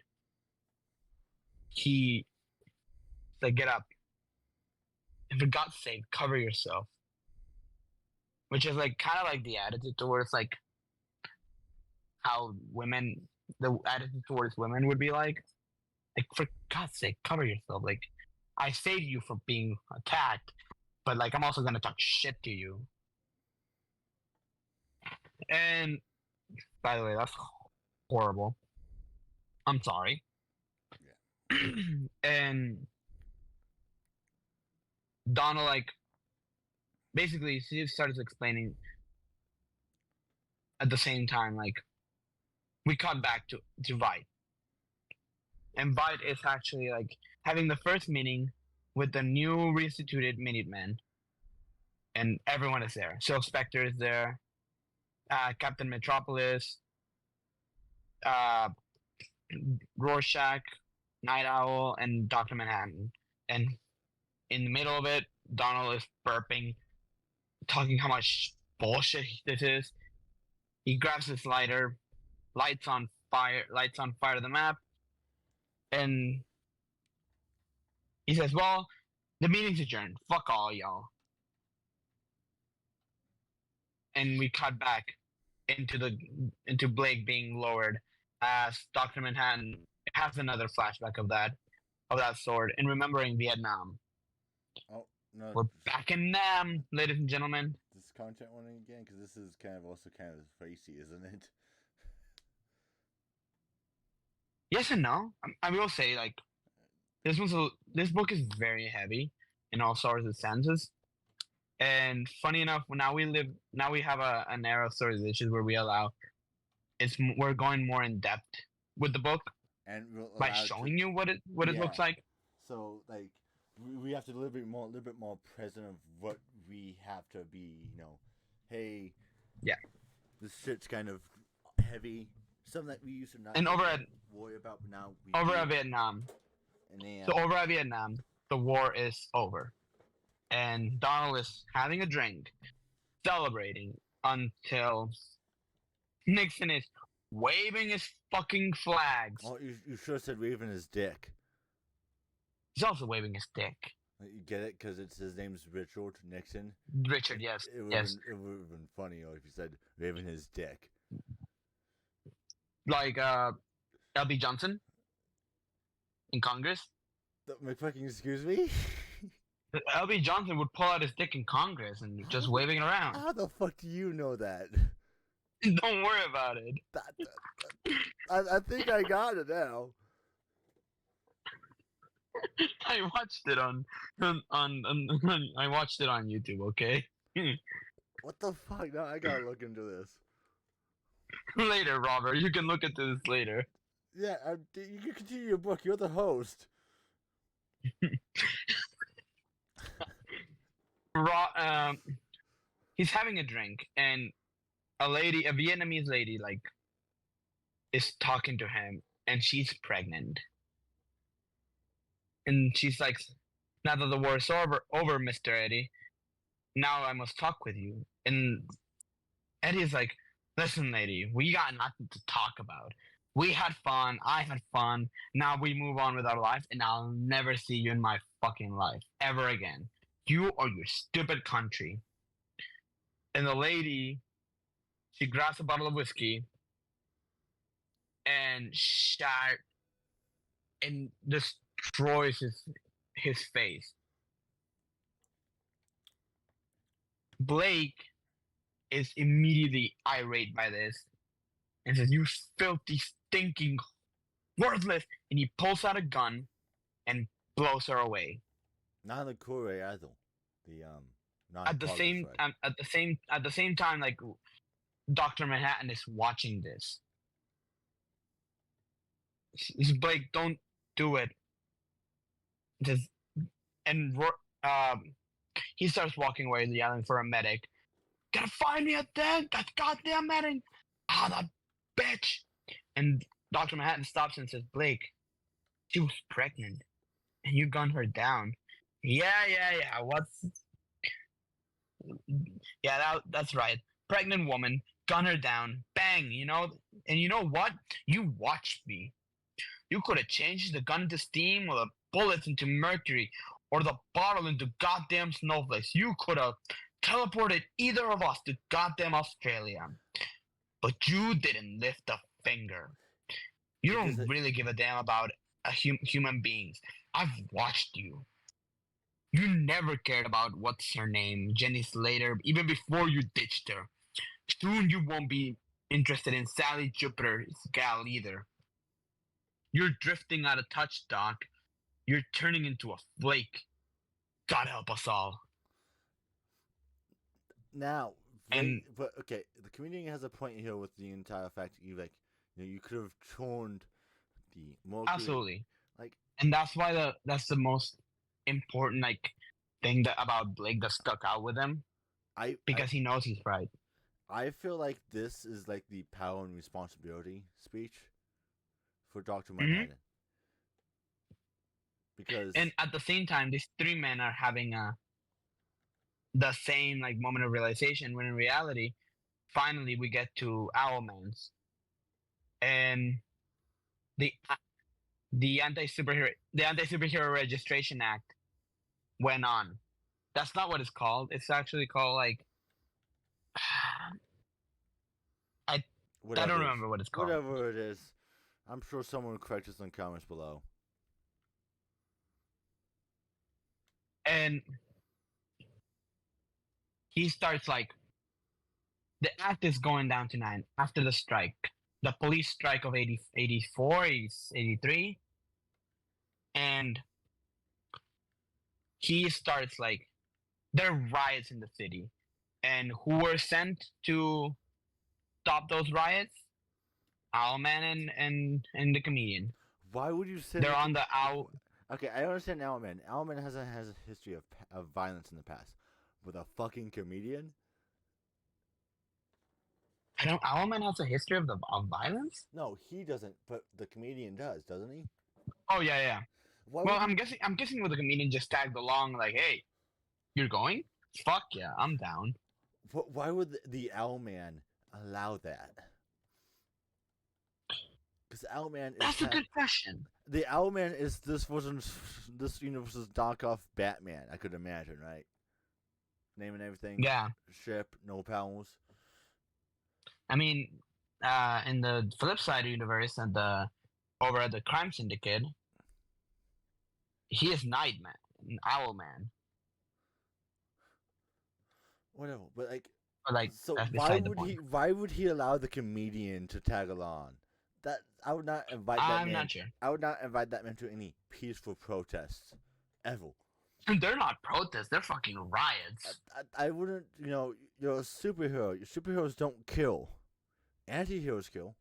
he like, get up. And for God's sake, cover yourself. Which is like kind of like the attitude towards like how the attitude towards women would be like. Like, for God's sake, cover yourself. Like, I saved you from being attacked, but like I'm also gonna talk shit to you. And by the way, that's horrible. I'm sorry. Yeah. And Donald, like, basically, she starts explaining at the same time, like, we cut back to Vite. And Vite is actually, like, having the first meeting with the new reinstituted Minutemen. And everyone is there. So Spectre is there. Captain Metropolis. Rorschach. Night Owl. And Dr. Manhattan. And in the middle of it, Donald is burping, talking how much bullshit this is. He grabs his lighter, lights on fire the map, and he says, well, the meeting's adjourned. Fuck all y'all. And we cut back into Blake being lowered as Dr. Manhattan has another flashback of that sword and remembering Vietnam. Oh, no. We're back in Nam, ladies and gentlemen. This content warning again, because this is kind of also kind of racy, isn't it? Yes and no. I will say like this book is very heavy in all sorts of senses. And funny enough, now we have an era of stories where we allow we're going more in depth with the book and we're by allowed to. showing you what it Yeah. looks like. So like we have to a little bit more present of what we have to be. Hey, Yeah. this shit's kind of heavy. Something that we used to not And over worry about, but now we at do. Vietnam. And then, So over at Vietnam, the war is over, and Donald is having a drink, celebrating until Nixon is waving his fucking flags. oh, you should have said waving his dick. He's also waving his dick. You get it? Because his name's Richard Nixon. Richard, yes. It would Yes. have been funny if you said waving his dick. Like L.B. Johnson in Congress. My fucking excuse me? L.B. Johnson would pull out his dick in Congress and just waving it around. How the fuck do you know that? Don't worry about it. I think I got it now. I watched it on I watched it on YouTube, okay? What the fuck? Now I gotta look into this. Later, Robert. You can look into this later. Yeah, you can continue your book. You're the host. He's having a drink, and a Vietnamese lady, like, is talking to him, and she's pregnant. And she's like, now that the war is over, Mr. Eddie, now I must talk with you. And Eddie's like, listen, lady, we got nothing to talk about. We had fun. I had fun. Now we move on with our life, and I'll never see you in my fucking life ever again. You or your stupid country. And the lady, she grabs a bottle of whiskey and destroys his face. Blake is immediately irate by this and says, "You filthy, stinking, worthless!" And he pulls out a gun and blows her away. Not the Korea either. The At the same time, like Dr. Manhattan is watching this. He's Blake, don't do it. And he starts walking away, yelling for a medic. Gotta find me a thing! That goddamn medic! Ah, that bitch! And Dr. Manhattan stops and says, Blake, she was pregnant, and you gunned her down. Yeah. That's right. Pregnant woman, gun her down, bang, And you know what? You watched me. You could have changed the gun into steam or the bullets into mercury or the bottle into goddamn snowflakes. You could have teleported either of us to goddamn Australia. But you didn't lift a finger. You don't really give a damn about human beings. I've watched you. You never cared about what's her name, Jenny Slater, even before you ditched her. Soon you won't be interested in Sally Jupiter's gal either. You're drifting out of touch, Doc. You're turning into a flake. God help us all. Now, but okay, the comedian has a point here with the entire fact that you could have toned the more absolutely and that's why that's the most important thing about Blake that stuck out with him. Because he knows he's right. I feel like this is like the power and responsibility speech for Dr. Manhattan. Because and at the same time, these three men are having the same moment of realization, when in reality, finally we get to Owlman's, and the anti-superhero registration act went on. That's not what it's called. It's actually called I don't remember what it's called. Whatever it is, I'm sure someone will correct us in the comments below. And he starts the act is going down to 9 after the strike. the police strike of 84, 83, and he starts like there are riots in the city, and who were sent to stop those riots? Owlman and the comedian. Why would you say They're on the owl. Okay, I understand Owlman. Owlman has a history of violence in the past. With a fucking comedian? I don't. Owlman has a history of violence. No, he doesn't, but the comedian does, doesn't he? Oh yeah, yeah. Why Well, would I'm guessing. I'm guessing with the comedian just tagged along, like, hey, you're going? Fuck yeah, I'm down. why would the Owlman allow that? Because Owlman is That's a good question. the Owlman is this universe's knockoff Batman. I could imagine, right? Name and everything. Yeah. Ship, no powers. I mean, in the flip side universe and over at the Crime Syndicate, he is Nightman, Owlman. Whatever, but like, But like, so that's why beside the would point. why would he allow the comedian to tag along? That I would not invite that I'm man. not sure. I would not invite that man to any peaceful protests, ever. They're not protests. They're fucking riots. I wouldn't. You're a superhero. Your superheroes don't kill. Anti-heroes kill.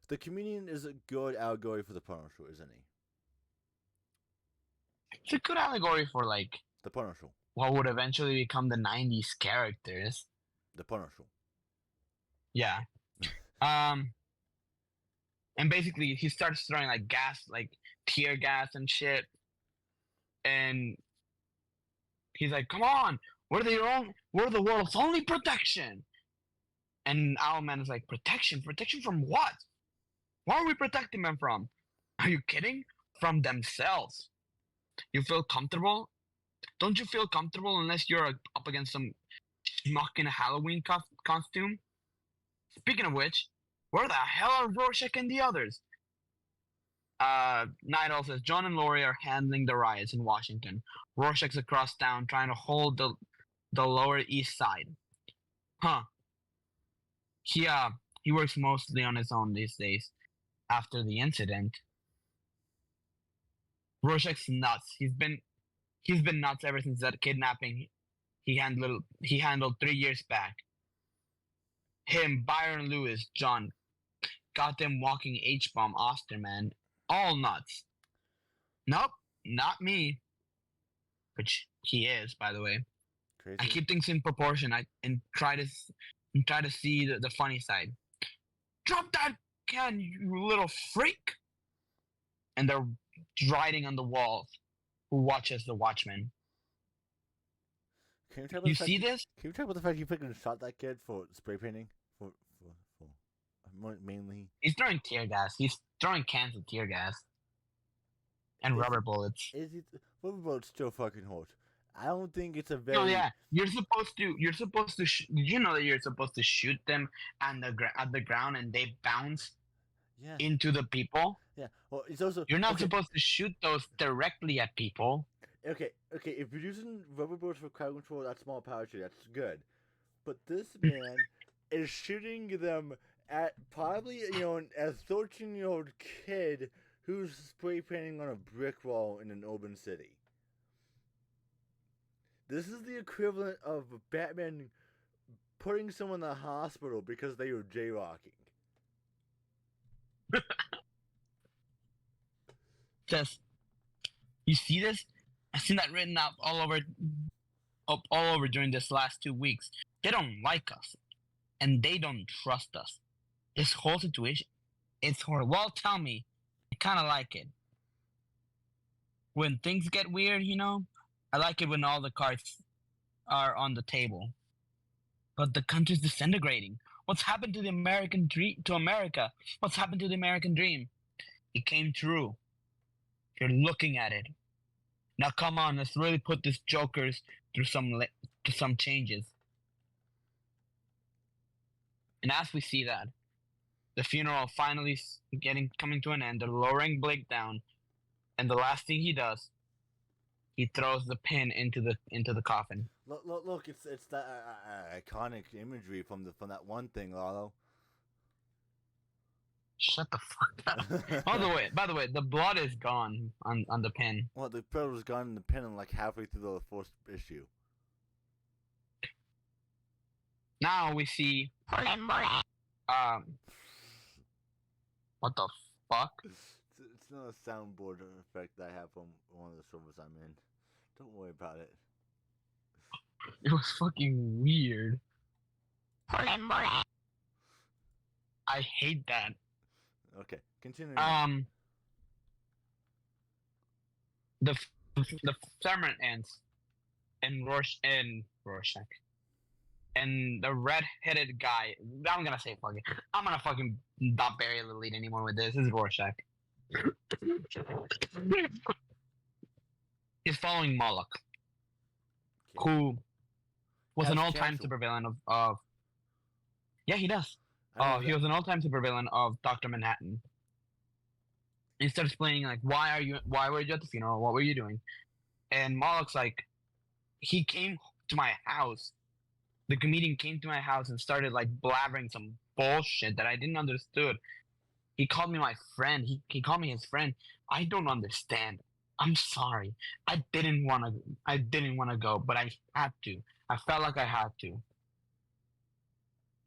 The comedian is a good allegory for the Punisher, isn't he? It's a good allegory for like The Punisher. what would eventually become the '90s characters. The Punisher. Yeah. And basically he starts throwing like gas, like tear gas and shit, and he's like, "Come on, we're the world's only protection." And Owlman is like, "Protection? Protection from what? What are we protecting them from? Are you kidding? From themselves. You feel comfortable? Don't you feel comfortable unless you're up against some schmuck in a Halloween costume? Speaking of which, where the hell are Rorschach and the others?" Night Owl says John and Laurie are handling the riots in Washington. Rorschach's across town trying to hold the Lower East Side. Huh. He works mostly on his own these days. After the incident, Rorschach's nuts. He's been nuts ever since that kidnapping he handled 3 years back. Him, Byron Lewis, John, got them walking H-bomb Osterman, all nuts. Nope, not me. Which he is, by the way. Crazy. I keep things in proportion. And try to see the funny side. Drop that can, you little freak! And they're writing on the walls. Who watches the Watchmen? You see this? Can you talk about the fact you fucking shot that kid for spray painting? For mainly. He's throwing tear gas. He's throwing cans of tear gas. And rubber bullets. Is it rubber bullets still fucking hurt? I don't think it's a very. Oh yeah, you're supposed to. Did you know that you're supposed to shoot them at the ground and they bounce into the people? Yeah. Well, it's also. You're not supposed to shoot those directly at people. Okay. If you're using rubber bullets for crowd control, that's small power shooting. That's good. But this man is shooting them at probably a 13-year-old kid who's spray painting on a brick wall in an urban city. This is the equivalent of Batman putting someone in the hospital because they were jaywalking. Just, you see this? I've seen that written up all over during this last 2 weeks. They don't like us, and they don't trust us. This whole situation, it's horrible. Well, tell me, I kind of like it. When things get weird, I like it when all the cards are on the table. But the country's disintegrating. What's happened to the American dream? To America? What's happened to the American dream? It came true. You're looking at it. Now come on, let's really put these jokers through some changes. And as we see that, the funeral finally coming to an end. They're lowering Blake down, and the last thing he does, he throws the pin into the coffin. Look! It's that iconic imagery from that one thing, Lalo. Shut the fuck up. By the way, the blood is gone on the pin. Well, the blood was gone in the pen like halfway through the fourth issue. Now we see what the fuck? It's not a soundboard effect that I have from one of the servers I'm in. Don't worry about it. It was fucking weird. I hate that. Okay, continue. The sermon ends, and Rorschach, and the red-headed guy. I'm gonna say fucking. I'm gonna fucking not bury the lead anymore with this. This is Rorschach. He's following Moloch, who was an all-time supervillain of. Yeah, he does. He was an all-time supervillain of Dr. Manhattan. He starts explaining like, why were you at the funeral? What were you doing? And Moloch's like, he came to my house. The comedian came to my house and started like blabbering some bullshit that I didn't understood. He called me my friend. He called me his friend. I don't understand. I'm sorry. I didn't want to go, but I had to. I felt like I had to.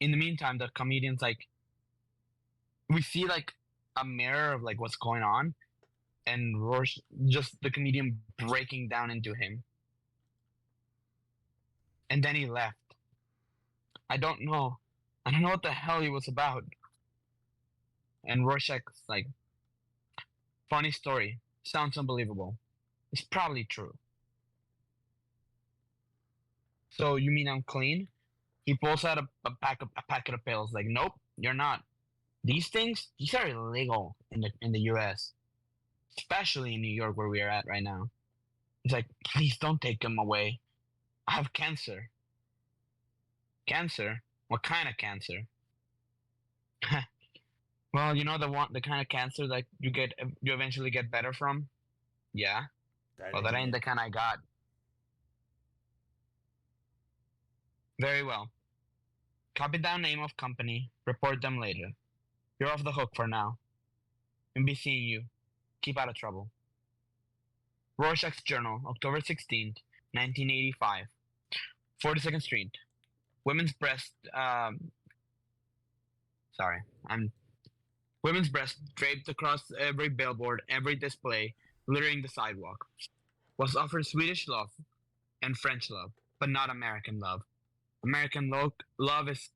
In the meantime, the comedian's like, we see like a mirror of like what's going on, and just the comedian breaking down into him. And then he left. I don't know what the hell he was about. And Rorschach's like, funny story. Sounds unbelievable. It's probably true. So you mean I'm clean? He pulls out a packet of pills. Like, nope, you're not. These are illegal in the U.S., especially in New York where we are at right now. He's like, please don't take them away. I have cancer. Cancer? What kind of cancer? Well, you know the kind of cancer that you eventually get better from? Yeah. That ain't the kind I got. Very well. Copy down name of company. Report them later. You're off the hook for now. And be seeing you. Keep out of trouble. Rorschach's Journal, October 16th, 1985. 42nd Street. Women's breast. Women's breast draped across every billboard, every display, littering the sidewalk. Was offered Swedish love and French love, but not American love. American love is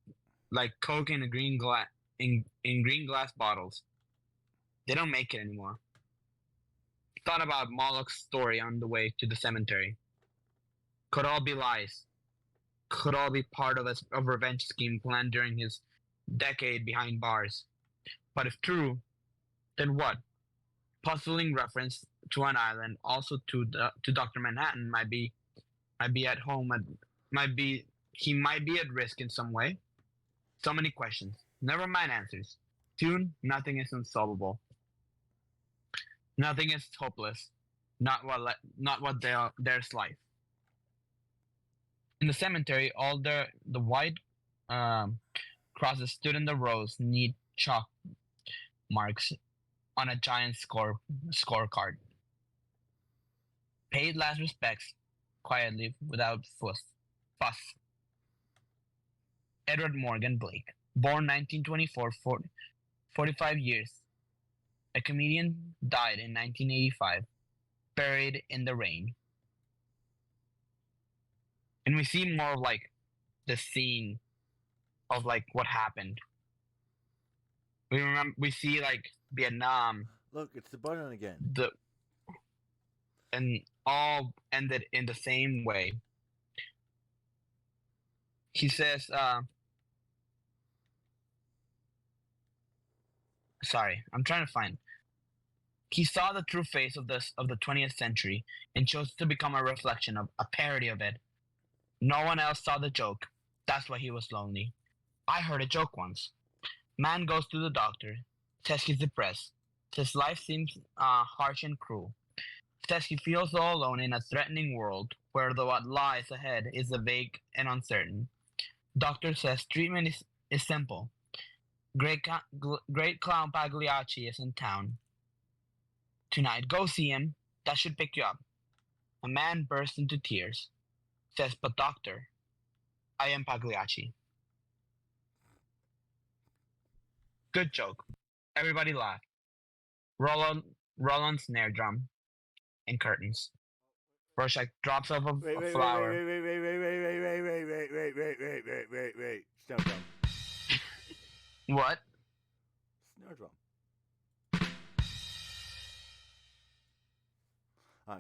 like Coke in a green glass in green glass bottles. They don't make it anymore. Thought about Moloch's story on the way to the cemetery. Could all be lies. Could all be part of a revenge scheme planned during his decade behind bars. But if true, then what? Puzzling reference to an island, also to Dr. Manhattan might be at home. He might be at risk in some way. So many questions. Never mind answers. Soon, nothing is unsolvable. Nothing is hopeless. Not what there's life. In the cemetery, all the white crosses stood in the rows, neat chalk marks on a giant scorecard. Paid last respects, quietly, without fuss. Edward Morgan Blake, born 1924, 45 years. A comedian, died in 1985, buried in the rain. And we see more of like the scene of like what happened. We see like Vietnam. Look, it's the button again. And all ended in the same way. He says, sorry, I'm trying to find. He saw the true face of the 20th century and chose to become a reflection of a parody of it. No one else saw the joke. That's why he was lonely. I heard a joke once. Man goes to the doctor, says he's depressed, says life seems harsh and cruel, says he feels all alone in a threatening world where what lies ahead is vague and uncertain. Doctor says treatment is simple. Great Clown Pagliacci is in town tonight. Go see him. That should pick you up. A man burst into tears. Says, but doctor, I am Pagliacci. Good joke. Everybody laugh. Roll on snare drum and curtains. Rorschach drops off a flower. Wait. Snow drum. What? Snow drum.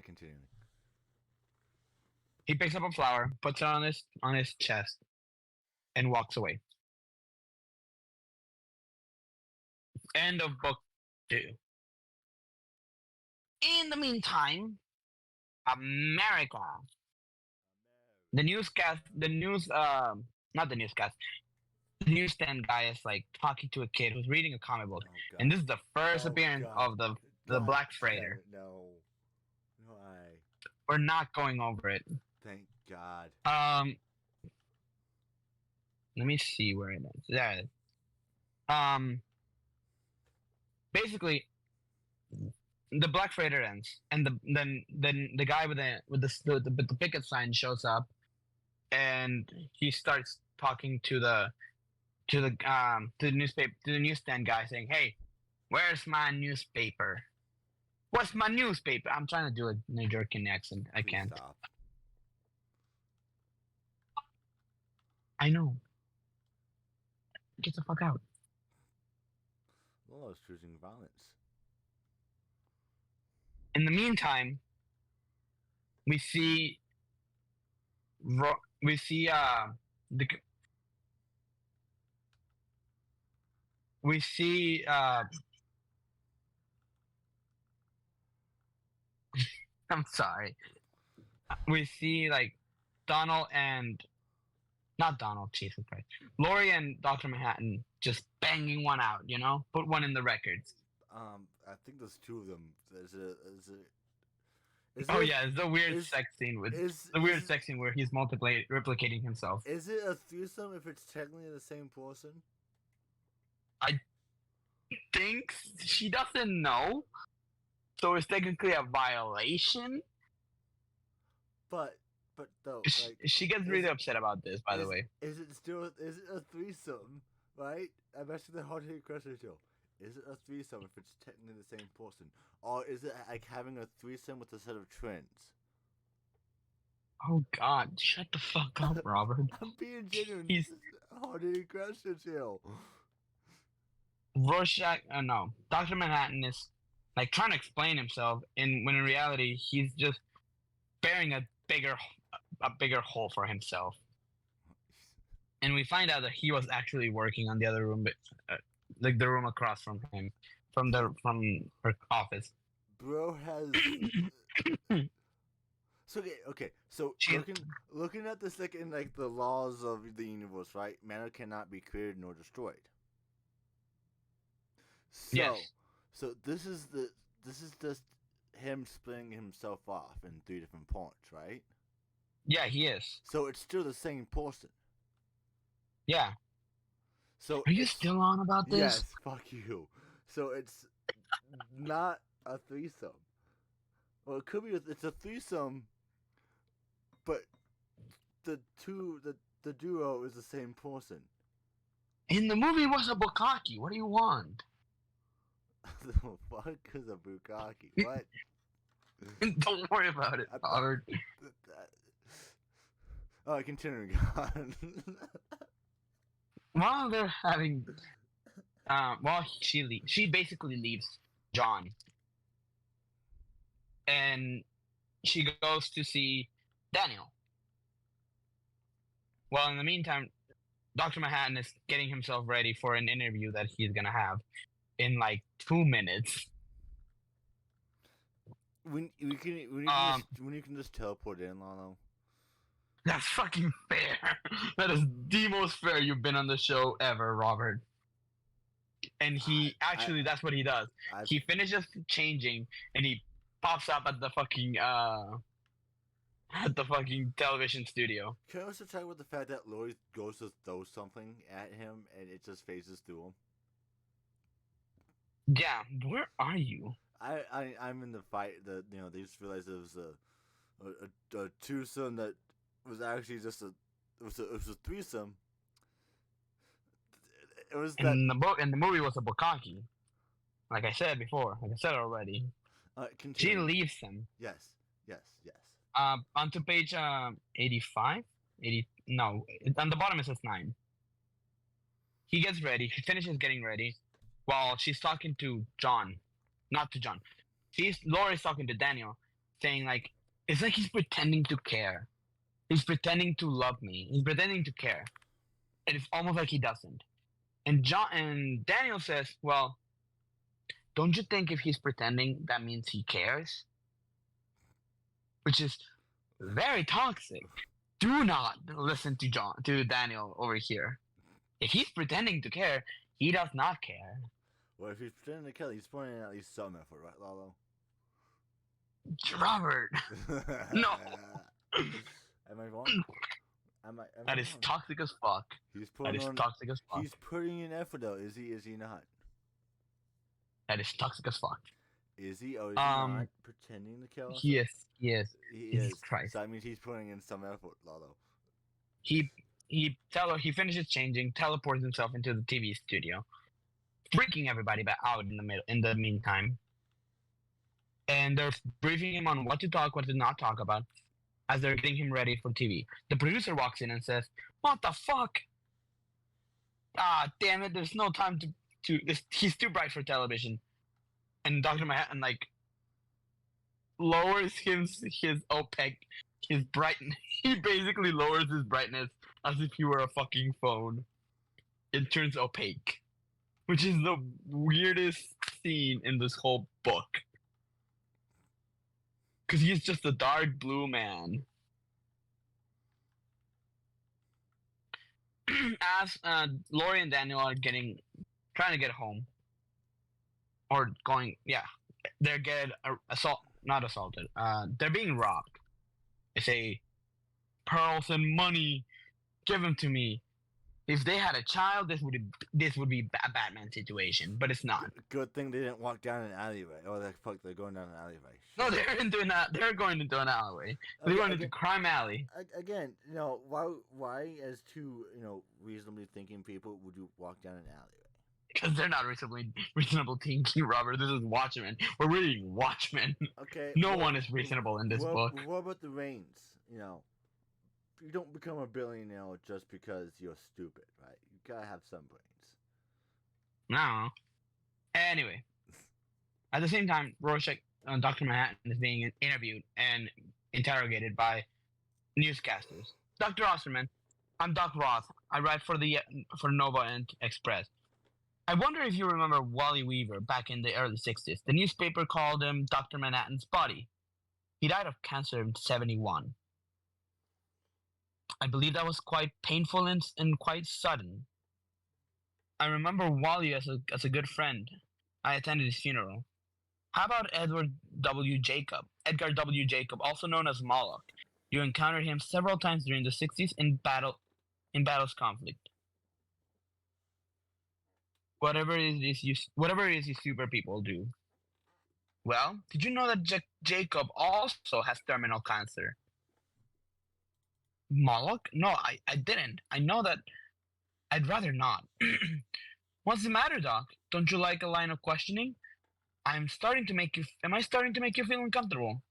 Continuing. He picks up a flower, puts it on his chest, and walks away. End of book 2. In the meantime, America. The newsstand guy is like talking to a kid who's reading a comic book, and this is the first appearance of the Black Freighter. No, why? We're not going over it. Thank God. Let me see where it is. There it is. Basically, the Black Freighter ends, and then the guy with the picket sign shows up, and he starts talking to the newsstand guy, saying, "Hey, where's my newspaper? What's my newspaper?" I'm trying to do a New Yorker accent. I can't. Stop. I know. Get the fuck out. Well, I was choosing violence. In the meantime, we see I'm sorry. We see like Donald and not Donald, Jesus Christ. Laurie and Dr. Manhattan just banging one out, you know? Put one in the records. I think there's 2 of them. It's the weird sex scene where he's replicating himself. Is it a threesome if it's technically the same person? I think she doesn't know, so it's technically a violation. But though, like, she gets really upset about this. By the way, is it a threesome? Right? I'm asking the hard-hitting question too. Is it a threesome if it's technically the same person, or is it like having a threesome with a set of twins? Oh God! Shut the fuck up, Robert. I'm being genuine. This is hard-hitting questions here. Rorschach, no, Dr. Manhattan is like trying to explain himself, when in reality he's just bearing a bigger hole for himself. And we find out that he was actually working on the other room, like the room across from him, from her office. Bro has. So okay. So looking at this like in like the laws of the universe, right? Matter cannot be created nor destroyed. So, yes. So this is just him splitting himself off in 3 different parts, right? Yeah, he is. So it's still the same person. Yeah. So are you still on about this? Yes, fuck you. So it's not a threesome. Well, it could be. It's a threesome, but the duo is the same person. In the movie, it was a bukkake. What do you want? The fuck is a bukkake? What? Don't worry about it, Robert. Oh, continuing on. While they're having, she basically leaves John, and she goes to see Daniel. Well, in the meantime, Dr. Manhattan is getting himself ready for an interview that he's gonna have in like 2 minutes. When you can just teleport in, Lalo. That's fucking fair. That is the most fair you've been on the show ever, Robert. And that's what he does. He finishes changing and he pops up at the fucking television studio. Can I also talk about the fact that Laurie goes to throw something at him and it just phases through him? Yeah, where are you? I'm in the fight. They just realized it was a twosome that was actually just a threesome. It was that. And the book and the movie was a bukkake. Like I said before, like I said already. She Continue. leaves him. Yes, yes, yes. Onto page 85? 80, no, on the bottom it says 9. He gets ready. He finishes getting ready while she's talking to John. Not to John. Laura's talking to Daniel, saying like, it's like he's pretending to care. He's pretending to love me. He's pretending to care. And it's almost like he doesn't. And Daniel says, well, don't you think if he's pretending that means he cares? Which is very toxic. Do not listen to Daniel over here. If he's pretending to care, he does not care. Well, if he's pretending to kill, he's putting in at least some effort, right, Lalo? Robert, no. Am I wrong? That is toxic as fuck. Toxic as fuck. He's putting in effort, though. Is he? Is he not? That is toxic as fuck. Is he? Or is he not pretending to kill us? He is. He is. Christ. So that means he's putting in some effort, Lalo. He finishes changing, teleports himself into the TV studio, freaking everybody back out in the meantime. And they're briefing him on what to talk, what to not talk about, as they're getting him ready for TV. The producer walks in and says, "What the fuck? Ah, damn it! There's no time to. He's too bright for television." And Dr. Manhattan lowers his opaque, his brightness. He basically lowers his brightness as if he were a fucking phone. It turns opaque, which is the weirdest scene in this whole book. Because he's just a dark blue man. As Lori and Daniel are trying to get home, or going, they're not assaulted. They're being robbed. They say, "Pearls and money, give them to me." If they had a child, this would be a Batman situation, but it's not. Good thing they didn't walk down an alleyway. Oh, they're going down an alleyway. No, they're going into an alleyway. They're going into Crime Alley. Again, why as two, reasonably thinking people would you walk down an alleyway? Because they're not reasonable thinking, Robert. This is Watchmen. We're reading Watchmen. Okay. No one is reasonable in this book. What about the Reigns? You don't become a billionaire just because you're stupid, right? You gotta have some brains. No. Anyway, at the same time, Rorschach, Dr. Manhattan is being interviewed and interrogated by newscasters. Dr. Osterman, I'm Doc Roth. I write for Nova and Express. I wonder if you remember Wally Weaver back in the early 60s. The newspaper called him Dr. Manhattan's body. He died of cancer in 1971. I believe that was quite painful and quite sudden. I remember Wally as a good friend. I attended his funeral. How about Edgar W. Jacob, also known as Moloch? You encountered him several times during the 60s in battles conflict. Whatever it is you super people do. Well, did you know that Jacob also has terminal cancer? Moloch? No, I didn't. I know that. I'd rather not. What's the matter, Doc? Don't you like a line of questioning? Am I starting to make you feel uncomfortable?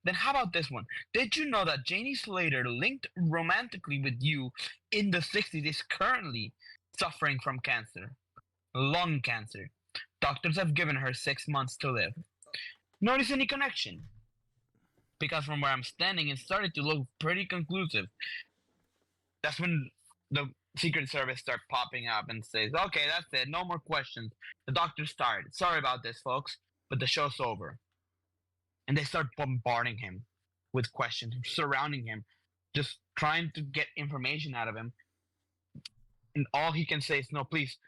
Then how about this one? Did you know that Janie Slater, linked romantically with you in the 60s, is currently suffering from cancer? Lung cancer. Doctors have given her 6 months to live. Notice any connection? Because from where I'm standing, it started to look pretty conclusive. That's when the Secret Service starts popping up and says, "Okay, that's it. No more questions. The doctor's tired. Sorry about this, folks, but the show's over." And they start bombarding him with questions, surrounding him, just trying to get information out of him. And all he can say is, "No, please,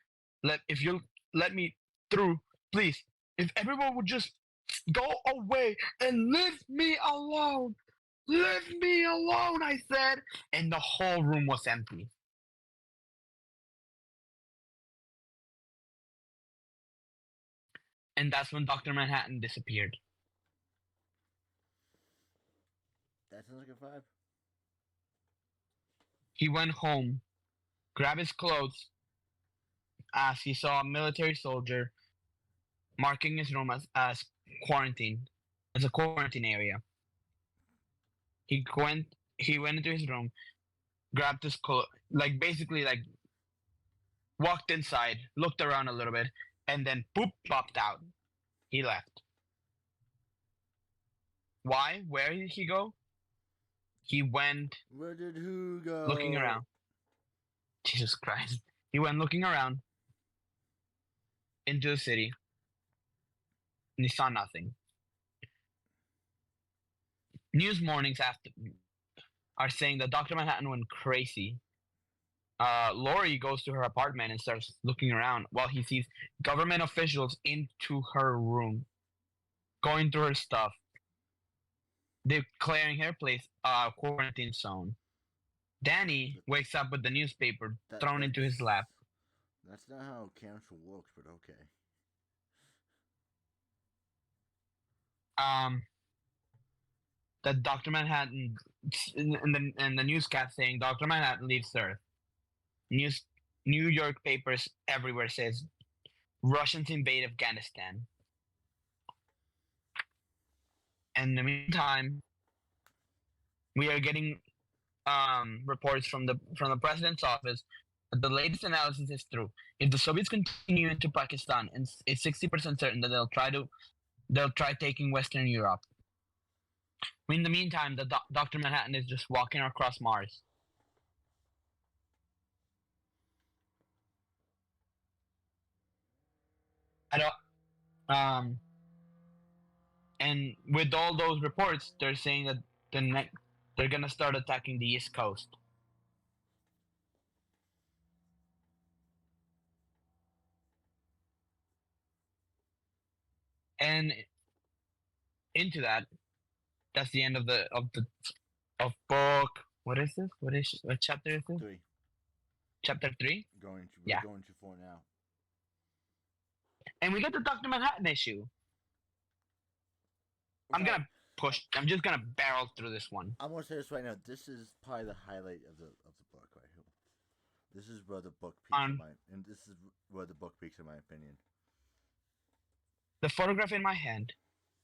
if you'll let me through, please. If everyone would just go away and leave me alone. Leave me alone," I said. And the whole room was empty. And that's when Dr. Manhattan disappeared. That sounds like a vibe. He went home, grabbed his clothes, as he saw a military soldier marking his room as quarantine, as a quarantine area. He went into his room, grabbed his clothes, like basically like walked inside, looked around a little bit, and then boop, popped out. He left. Why? Where did he go? He went Where did who go? looking around. Jesus Christ. He went looking around into the city, and he saw nothing. News mornings after are saying that Dr. Manhattan went crazy. Lori goes to her apartment and starts looking around while he sees government officials into her room, going through her stuff, declaring her place a quarantine zone. Danny wakes up with the newspaper thrown into his lap. That's not how cancer works, but okay. That Dr. Manhattan in the newscast saying Dr. Manhattan leaves Earth. New York papers everywhere says Russians invade Afghanistan. And in the meantime, we are getting reports from the president's office that the latest analysis is true. If the Soviets continue into Pakistan, it's 60% certain that they'll try taking Western Europe. In the meantime, the Dr. Manhattan is just walking across Mars. And with all those reports, they're saying that they're gonna start attacking the East Coast. And into that's the end of book. What is this? What chapter is this? 3. Chapter 3. Going to 4 now. And we get the Dr. Manhattan issue. Okay. I'm just gonna barrel through this one. I'm gonna say this right now. This is probably the highlight of the book right here. This is where the book peaks in my opinion. The photograph in my hand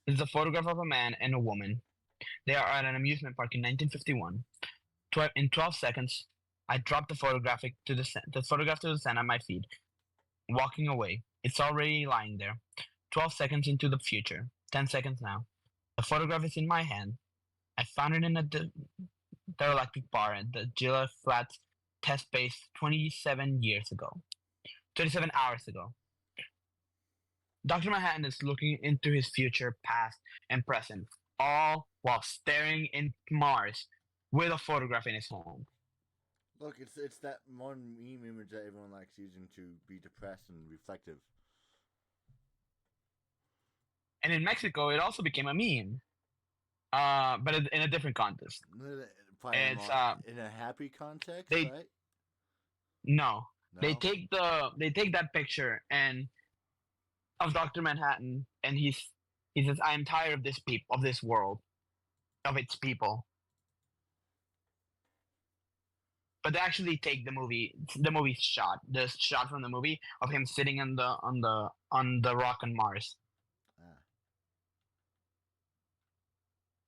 is a photograph of a man and a woman. They are at an amusement park in 1951. In 12 seconds, I dropped the photograph to the sand at my feet, walking away. It's already lying there. 12 seconds into the future. 10 seconds now. The photograph is in my hand. I found it in a dielectric bar at the Gila Flats test base 27 hours ago. Dr. Manhattan is looking into his future, past, and present, all while staring into Mars with a photograph in his hand. Look, it's that one meme image that everyone likes using to be depressed and reflective. And in Mexico, it also became a meme, but in a different context. It's in a happy context, right? No, they take that picture and of Dr. Manhattan, and he says, "I am tired of this world, of its people." But they actually take the shot from the movie of him sitting on the rock on Mars.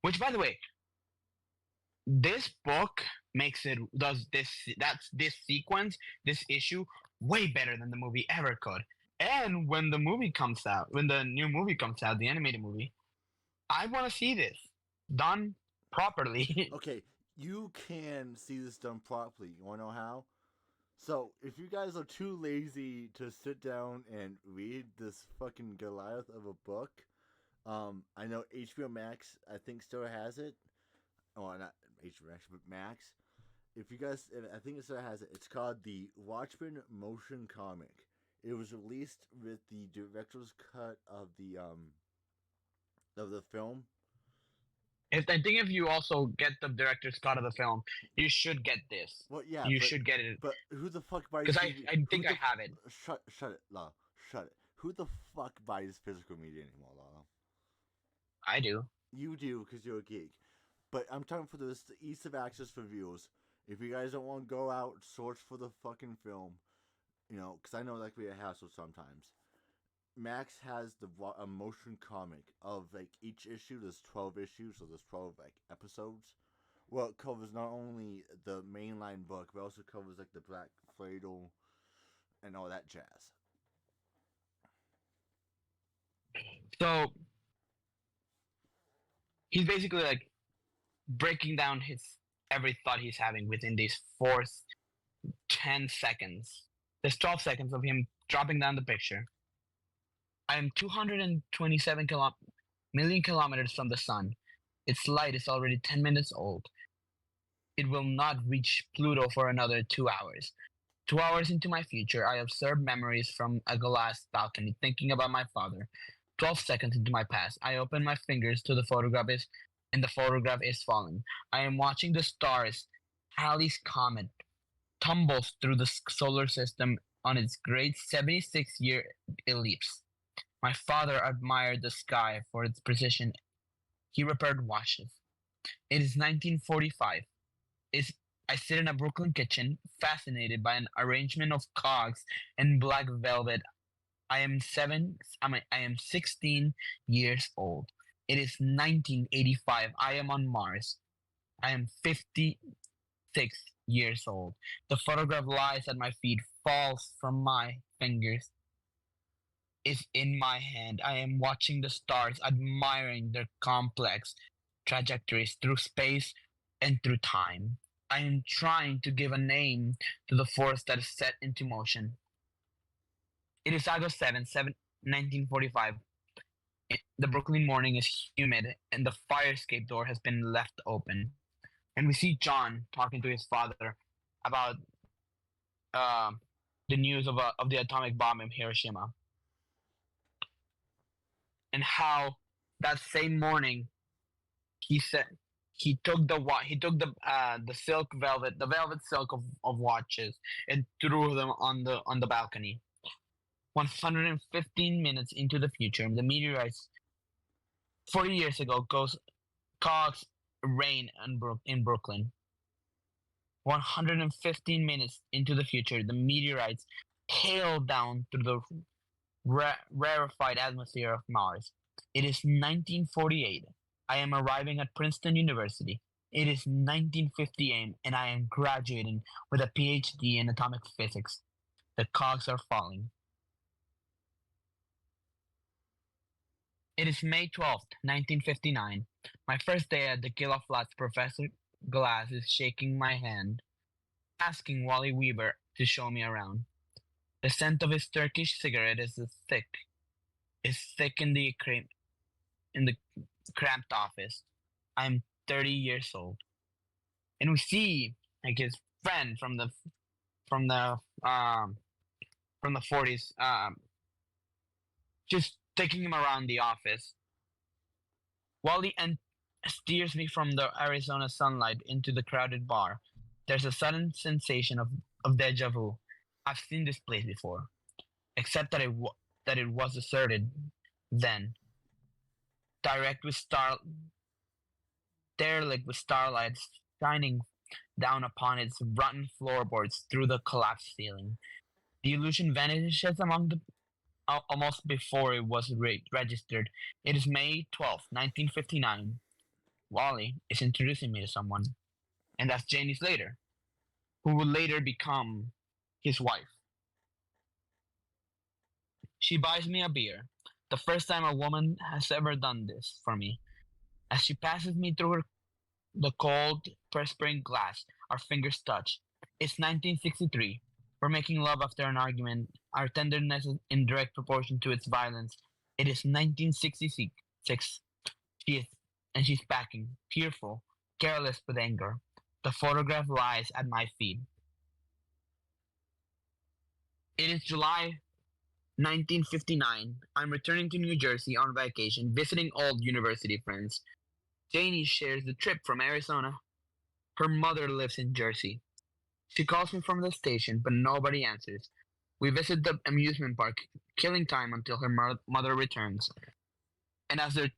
Which, by the way, this book does this sequence, this issue, way better than the movie ever could. And when the movie comes out, when the new movie comes out, the animated movie, I want to see this done properly. Okay, you can see this done properly. You want to know how? So, if you guys are too lazy to sit down and read this fucking Goliath of a book, I know HBO Max, I think, still has it. Oh, not HBO Max, but Max. If you guys, I think it still has it. It's called the Watchmen motion comic. It was released with the director's cut of the film. I think if you also get the director's cut of the film, you should get this. Well, yeah, you should get it. But who the fuck buys? Because I think I have it. Shut it, La. Shut it. Who the fuck buys physical media anymore, Lala? I do. You do because you're a geek. But I'm talking for this ease of access for viewers. If you guys don't want to go out search for the fucking film, because I know that can be a hassle sometimes. Max has a motion comic of like each issue. There's 12 issues, so there's 12 like episodes. Well, it covers not only the mainline book, but also covers like the Black Cradle and all that jazz. So he's basically like breaking down his every thought he's having within these 10 seconds. There's 12 seconds of him dropping down the picture. I am 227 million kilometers from the sun. Its light is already 10 minutes old. It will not reach Pluto for another 2 hours. 2 hours into my future, I observe memories from a glass balcony, thinking about my father. 12 seconds into my past, I open my fingers to the photograph and the photograph is falling. I am watching the stars. Halley's Comet tumbles through the solar system on its great 76-year ellipse. My father admired the sky for its precision. He repaired watches. It is 1945. I sit in a Brooklyn kitchen, fascinated by an arrangement of cogs and black velvet. I am 16 years old. It is 1985. I am on Mars. I am 56 years old. The photograph lies at my feet, falls from my fingers, is in my hand. I am watching the stars, admiring their complex trajectories through space and through time. I am trying to give a name to the force that is set into motion. It is August 7th, 1945. The Brooklyn morning is humid, and the fire escape door has been left open. And we see John talking to his father about the news of the atomic bomb in Hiroshima, and how that same morning he said he took the silk velvet, the velvet silk of watches, and threw them on the balcony. 115 minutes into the future, the meteorites 40 years ago caused rain in Brooklyn. 115 minutes into the future, the meteorites hail down through the rarefied atmosphere of Mars. It is 1948. I am arriving at Princeton University. It is 1958, and I am graduating with a PhD in atomic physics. The cogs are falling. It is May 12th, 1959. My first day at the Gila Flats. Professor Glass is shaking my hand, asking Wally Weaver to show me around. The scent of his Turkish cigarette is thick in the cramped office. I'm 30 years old, and we see like his friend from the 40s, just taking him around the office. Wally steers me from the Arizona sunlight into the crowded bar. There's a sudden sensation of deja vu. I've seen this place before, except that it was deserted then. Derelict with starlight shining down upon its rotten floorboards through the collapsed ceiling. The illusion vanishes almost before it was registered. It is May 12th, 1959. Wally is introducing me to someone, and that's Janie Slater, who would later become his wife. She buys me a beer, the first time a woman has ever done this for me. As she passes me through the cold, perspiring glass, our fingers touch. It's 1963. We're making love after an argument. Our tenderness is in direct proportion to its violence. It is 1966. She's packing, tearful, careless with anger. The photograph lies at my feet. It is July 1959. I'm returning to New Jersey on vacation, visiting old university friends. Janie shares the trip from Arizona. Her mother lives in Jersey. She calls me from the station, but nobody answers. We visit the amusement park, killing time until her mother returns. And as they're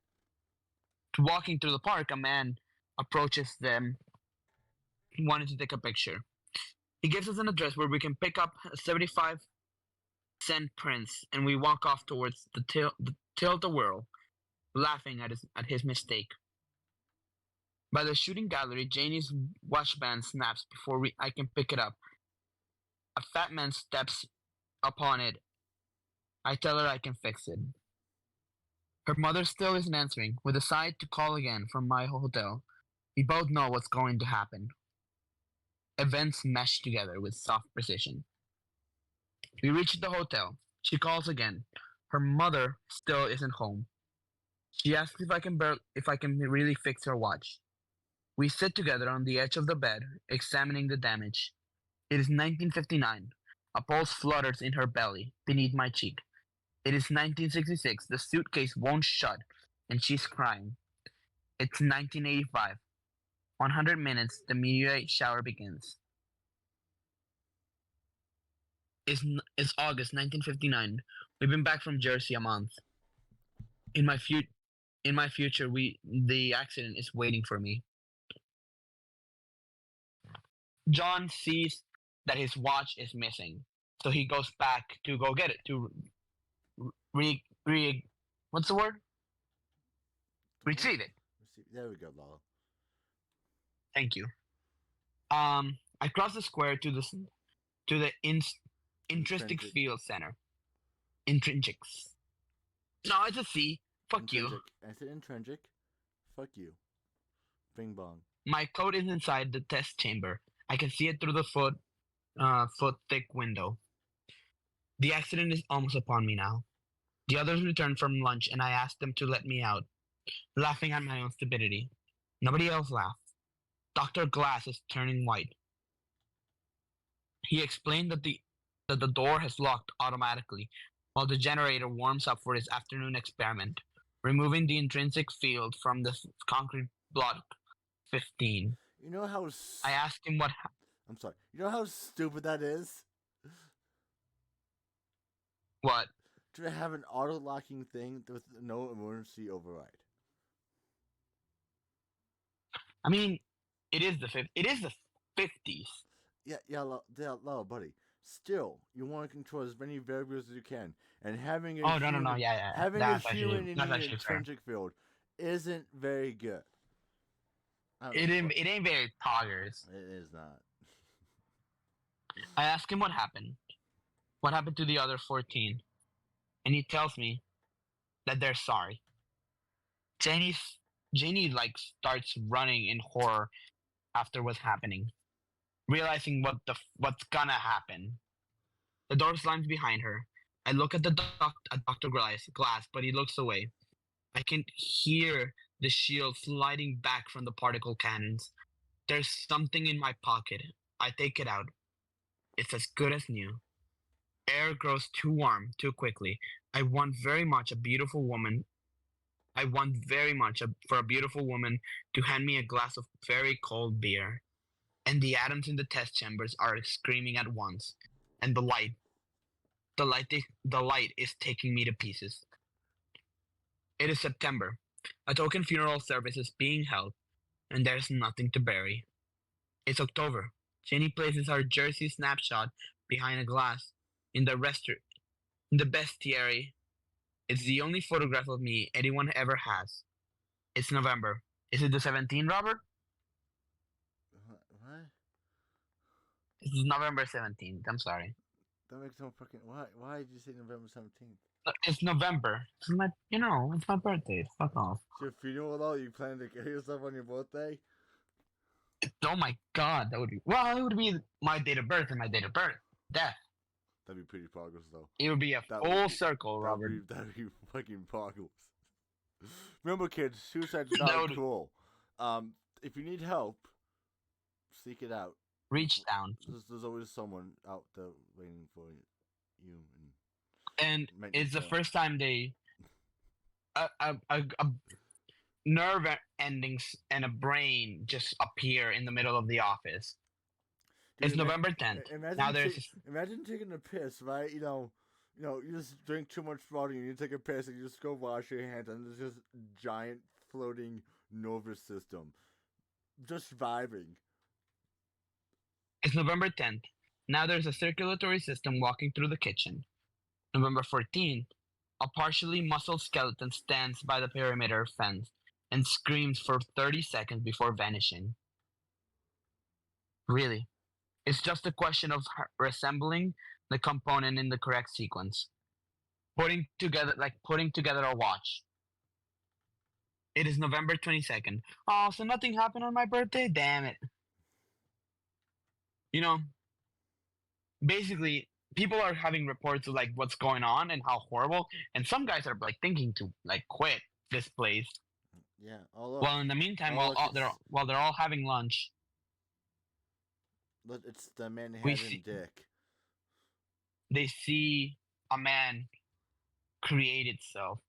walking through the park, a man approaches them, wanting to take a picture. He gives us an address where we can pick up a 75-cent prints, and we walk off towards the tilt-a-whirl, laughing at his mistake. By the shooting gallery, Janie's watch band snaps before I can pick it up. A fat man steps upon it. I tell her I can fix it. Her mother still isn't answering. We decide to call again from my hotel. We both know what's going to happen. Events mesh together with soft precision. We reach the hotel. She calls again. Her mother still isn't home. She asks if I can really fix her watch. We sit together on the edge of the bed, examining the damage. It is 1959. A pulse flutters in her belly, beneath my cheek. It is 1966. The suitcase won't shut, and she's crying. It's 1985. 100 minutes, the meteorite shower begins. It's August 1959. We've been back from Jersey a month. In my future, the accident is waiting for me. John sees that his watch is missing, so he goes back to go get it. What's the word? Retrieve it. There we go, Lalo. Thank you. I cross the square to the intrinsic field center. Intrinsics. No, it's a C. Fuck intrinsic. You. I said intrinsic. Fuck you. Bing bong. My coat is inside the test chamber. I can see it through the foot thick window. The accident is almost upon me now. The others return from lunch, and I ask them to let me out, laughing at my own stupidity. Nobody else laughs. Dr. Glass is turning white. He explained that the door has locked automatically while the generator warms up for his afternoon experiment, removing the intrinsic field from the concrete block 15. You know how... I asked him what... I'm sorry. You know how stupid that is? What? To have an auto-locking thing with no emergency override. I mean, it is the 50s. Yeah, buddy. Still, you want to control as many variables as you can, and having a having a human in the intrinsic field isn't very good. It ain't very poggers. It is not. I ask him what happened. What happened to the other 14? And he tells me that they're sorry. Janie starts running in horror after what's happening, realizing what's gonna happen. The door slams behind her. I look at Dr. Glass, but he looks away. I can hear the shield sliding back from the particle cannons. There's something in my pocket. I take it out. It's as good as new. Air grows too warm too quickly. I want very much for a beautiful woman to hand me a glass of very cold beer. And the atoms in the test chambers are screaming at once. And the light is taking me to pieces. It is September. A token funeral service is being held, and there's nothing to bury. It's October. Jenny places our Jersey snapshot behind a glass in the bestiary. It's the only photograph of me anyone ever has. It's November. Is it the 17th, Robert? What? It's November 17th. I'm sorry. That makes no fucking... Why did you say November 17th? It's November. It's my birthday. Fuck off. It's your funeral, though? You plan to kill yourself on your birthday? Oh my god, that would be... Well, it would be my date of birth and my date of birth. Death. That'd be pretty progress, though. It would be a full circle, Robert. That'd be fucking progress. Remember, kids, suicide's not cool. If you need help, seek it out. Reach down. There's always someone out there waiting for you. And it's the first time they... A nerve endings and a brain just appear in the middle of the office. Dude, It's November 10th. Now imagine taking a piss, right? You just drink too much water and you take a piss and you just go wash your hands and there's just giant floating nervous system. Just vibing. It's November 10th. Now there's a circulatory system walking through the kitchen. November 14th. A partially muscled skeleton stands by the perimeter fence and screams for 30 seconds before vanishing. Really, it's just a question of reassembling the component in the correct sequence. Putting together a watch. It is November 22nd. Oh, so nothing happened on my birthday? Damn it. You know, basically, people are having reports of like what's going on and how horrible, and some guys are like thinking to like quit this place. Yeah. Well, in the meantime, while they're all having lunch, it's the Manhattan Dick. They see a man create itself.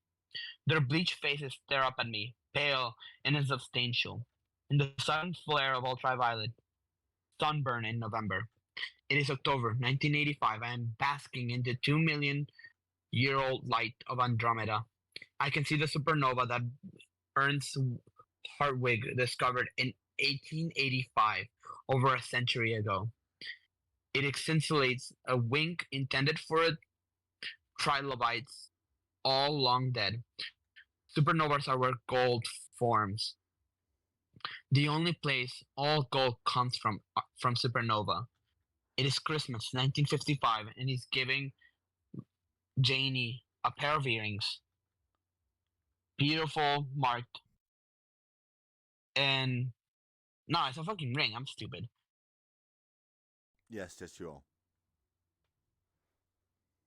Their bleached faces stare up at me, pale and insubstantial, in the sudden flare of ultraviolet sunburn in November. It is October 1985. I am basking in the 2 million-year-old light of Andromeda. I can see the supernova that Ernst Hartwig discovered in 1885, over a century ago. It scintillates a wink intended for trilobites, all long dead. Supernovas are where gold forms. The only place all gold comes from supernova. It is Christmas 1955 and he's giving Janie a pair of earrings. Beautiful, marked. And no, it's a fucking ring. I'm stupid. Yes, that's you all.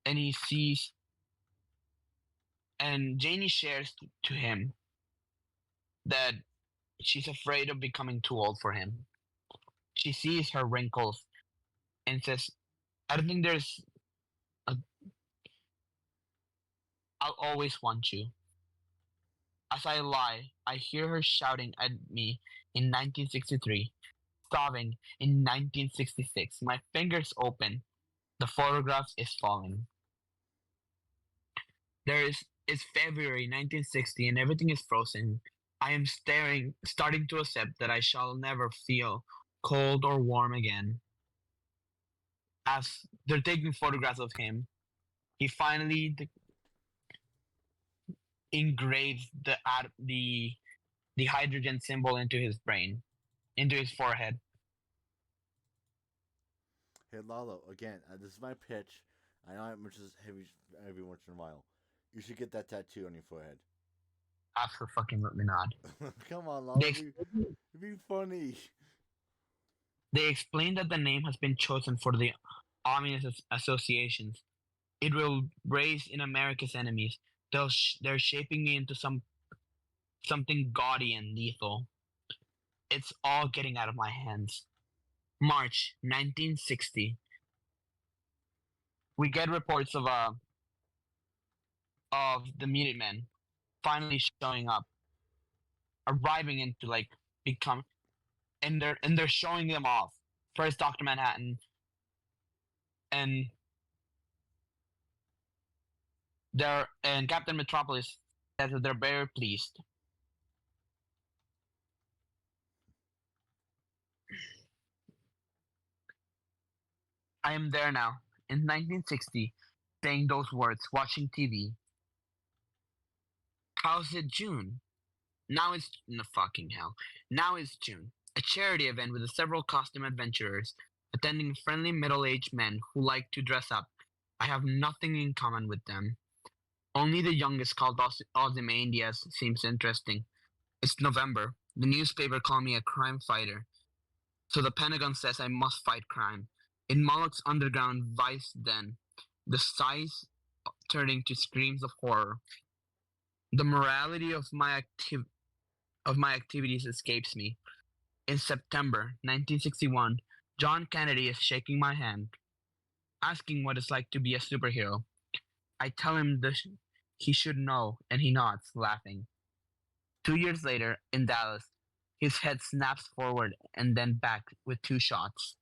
And he sees, and Janie shares to him that she's afraid of becoming too old for him. She sees her wrinkles and says, I don't think I'll always want you. As I lie, I hear her shouting at me in 1963, sobbing in 1966. My fingers open. The photograph is falling. It's February 1960 and everything is frozen. I am starting to accept that I shall never feel cold or warm again. As they're taking photographs of him, he finally engraves the hydrogen symbol into his brain, into his forehead. Hey Lalo, again, this is my pitch. I know I'm just heavy every once in a while. You should get that tattoo on your forehead. Absolutely not. Come on, Lalo. It'd be funny. They explain that the name has been chosen for the ominous associations it will raise in America's enemies. They're shaping me into something gaudy and lethal. It's all getting out of my hands. March 1960. We get reports of the Minutemen finally showing up, arriving into like become, and they're showing them off. First Dr. Manhattan, and Captain Metropolis says that they're very pleased. I am there now, in 1960, saying those words, watching TV. How's it June? Now it's no fucking hell. Now it's June. A charity event with several costume adventurers, attending friendly middle-aged men who like to dress up. I have nothing in common with them. Only the youngest, called Ozymandias, seems interesting. It's November. The newspaper called me a crime fighter. So the Pentagon says I must fight crime. In Moloch's underground vice den, the sighs turning to screams of horror. The morality of my activities escapes me. In September 1961, John Kennedy is shaking my hand, asking what it's like to be a superhero. I tell him he should know, and he nods, laughing. 2 years later, in Dallas, his head snaps forward and then back with 2 shots.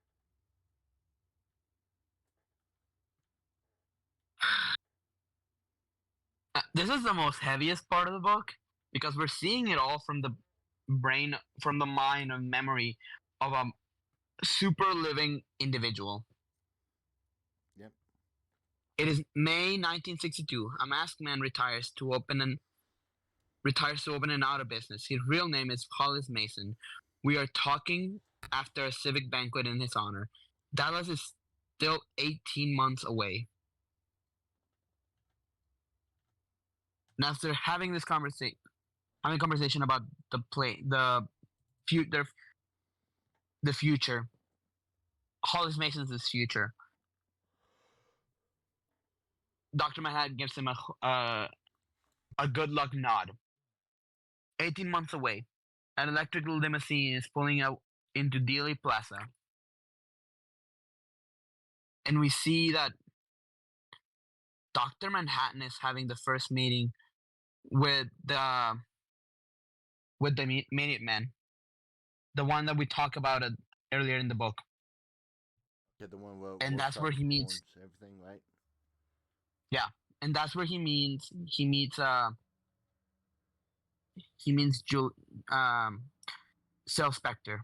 This is the most heaviest part of the book because we're seeing it all from the brain, from the mind and memory of a super living individual. Yep. It is May 1962. A masked man retires to open an auto business. His real name is Hollis Mason. We are talking after a civic banquet in his honor. Dallas is still 18 months away. And after having this conversation about future, the future, Hollis Mason's future. Dr. Manhattan gives him a good luck nod. 18 months away, an electric limousine is pulling out into Dealey Plaza. And we see that Dr. Manhattan is having the first meeting with the Minutemen, the one that we talked about earlier in the book. Yeah, the one where And that's where he meets everything, right? Yeah, and that's where he meets Self Spectre.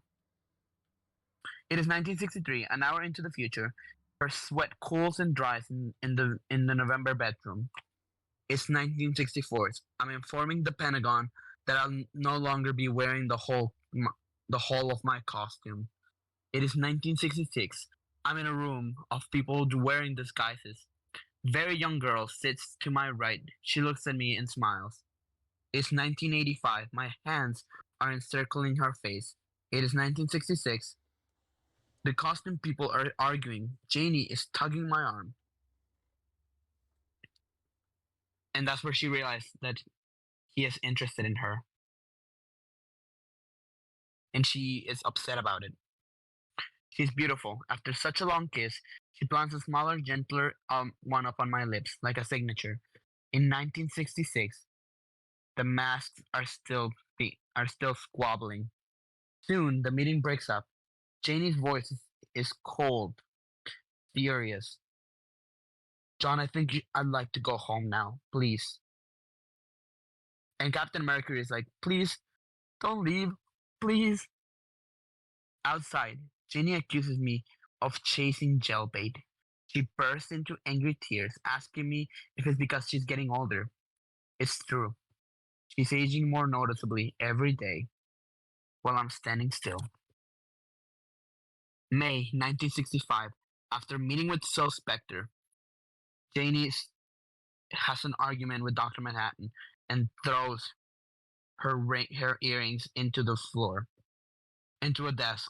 It is 1963, an hour into the future. Her sweat cools and dries in the November bedroom. It's 1964. I'm informing the Pentagon that I'll no longer be wearing the whole of my costume. It is 1966. I'm in a room of people wearing disguises. Very young girl sits to my right. She looks at me and smiles. It's 1985. My hands are encircling her face. It is 1966. The costume people are arguing. Janie is tugging my arm. And that's where she realized that he is interested in her. And she is upset about it. She's beautiful. After such a long kiss, she plants a smaller, gentler one up on my lips, like a signature. In 1966, the masks are still squabbling. Soon, the meeting breaks up. Janie's voice is cold, furious. John, I think I'd like to go home now, please. And Captain Mercury is like, please, don't leave, please. Outside, Janie accuses me of chasing jailbait. She bursts into angry tears, asking me if it's because she's getting older. It's true. She's aging more noticeably every day while I'm standing still. May 1965. After meeting with Soul Spectre, Janie has an argument with Dr. Manhattan and throws her earrings into the floor, into a desk.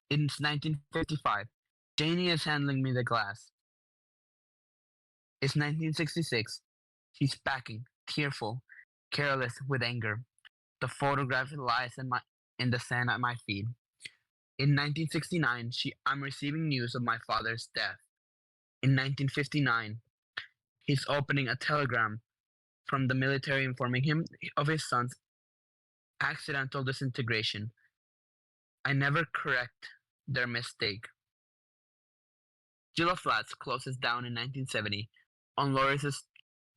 It's 1955. Janie is handing me the glass. It's 1966. She's packing, tearful, careless with anger. The photograph lies in the sand at my feet. In 1969, I'm receiving news of my father's death. In 1959, he's opening a telegram from the military informing him of his son's accidental disintegration. I never correct their mistake. Gila Flats closes down in 1970. On Lori's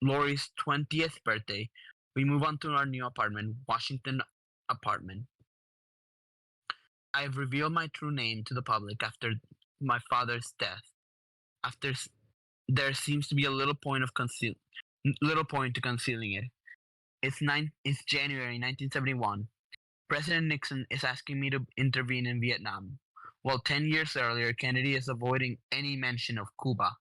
20th birthday, we move on to our new apartment, Washington apartment. I have revealed my true name to the public after my father's death. There seems to be a little point to concealing it. It's January 1971. President Nixon is asking me to intervene in Vietnam, while 10 years earlier Kennedy is avoiding any mention of Cuba.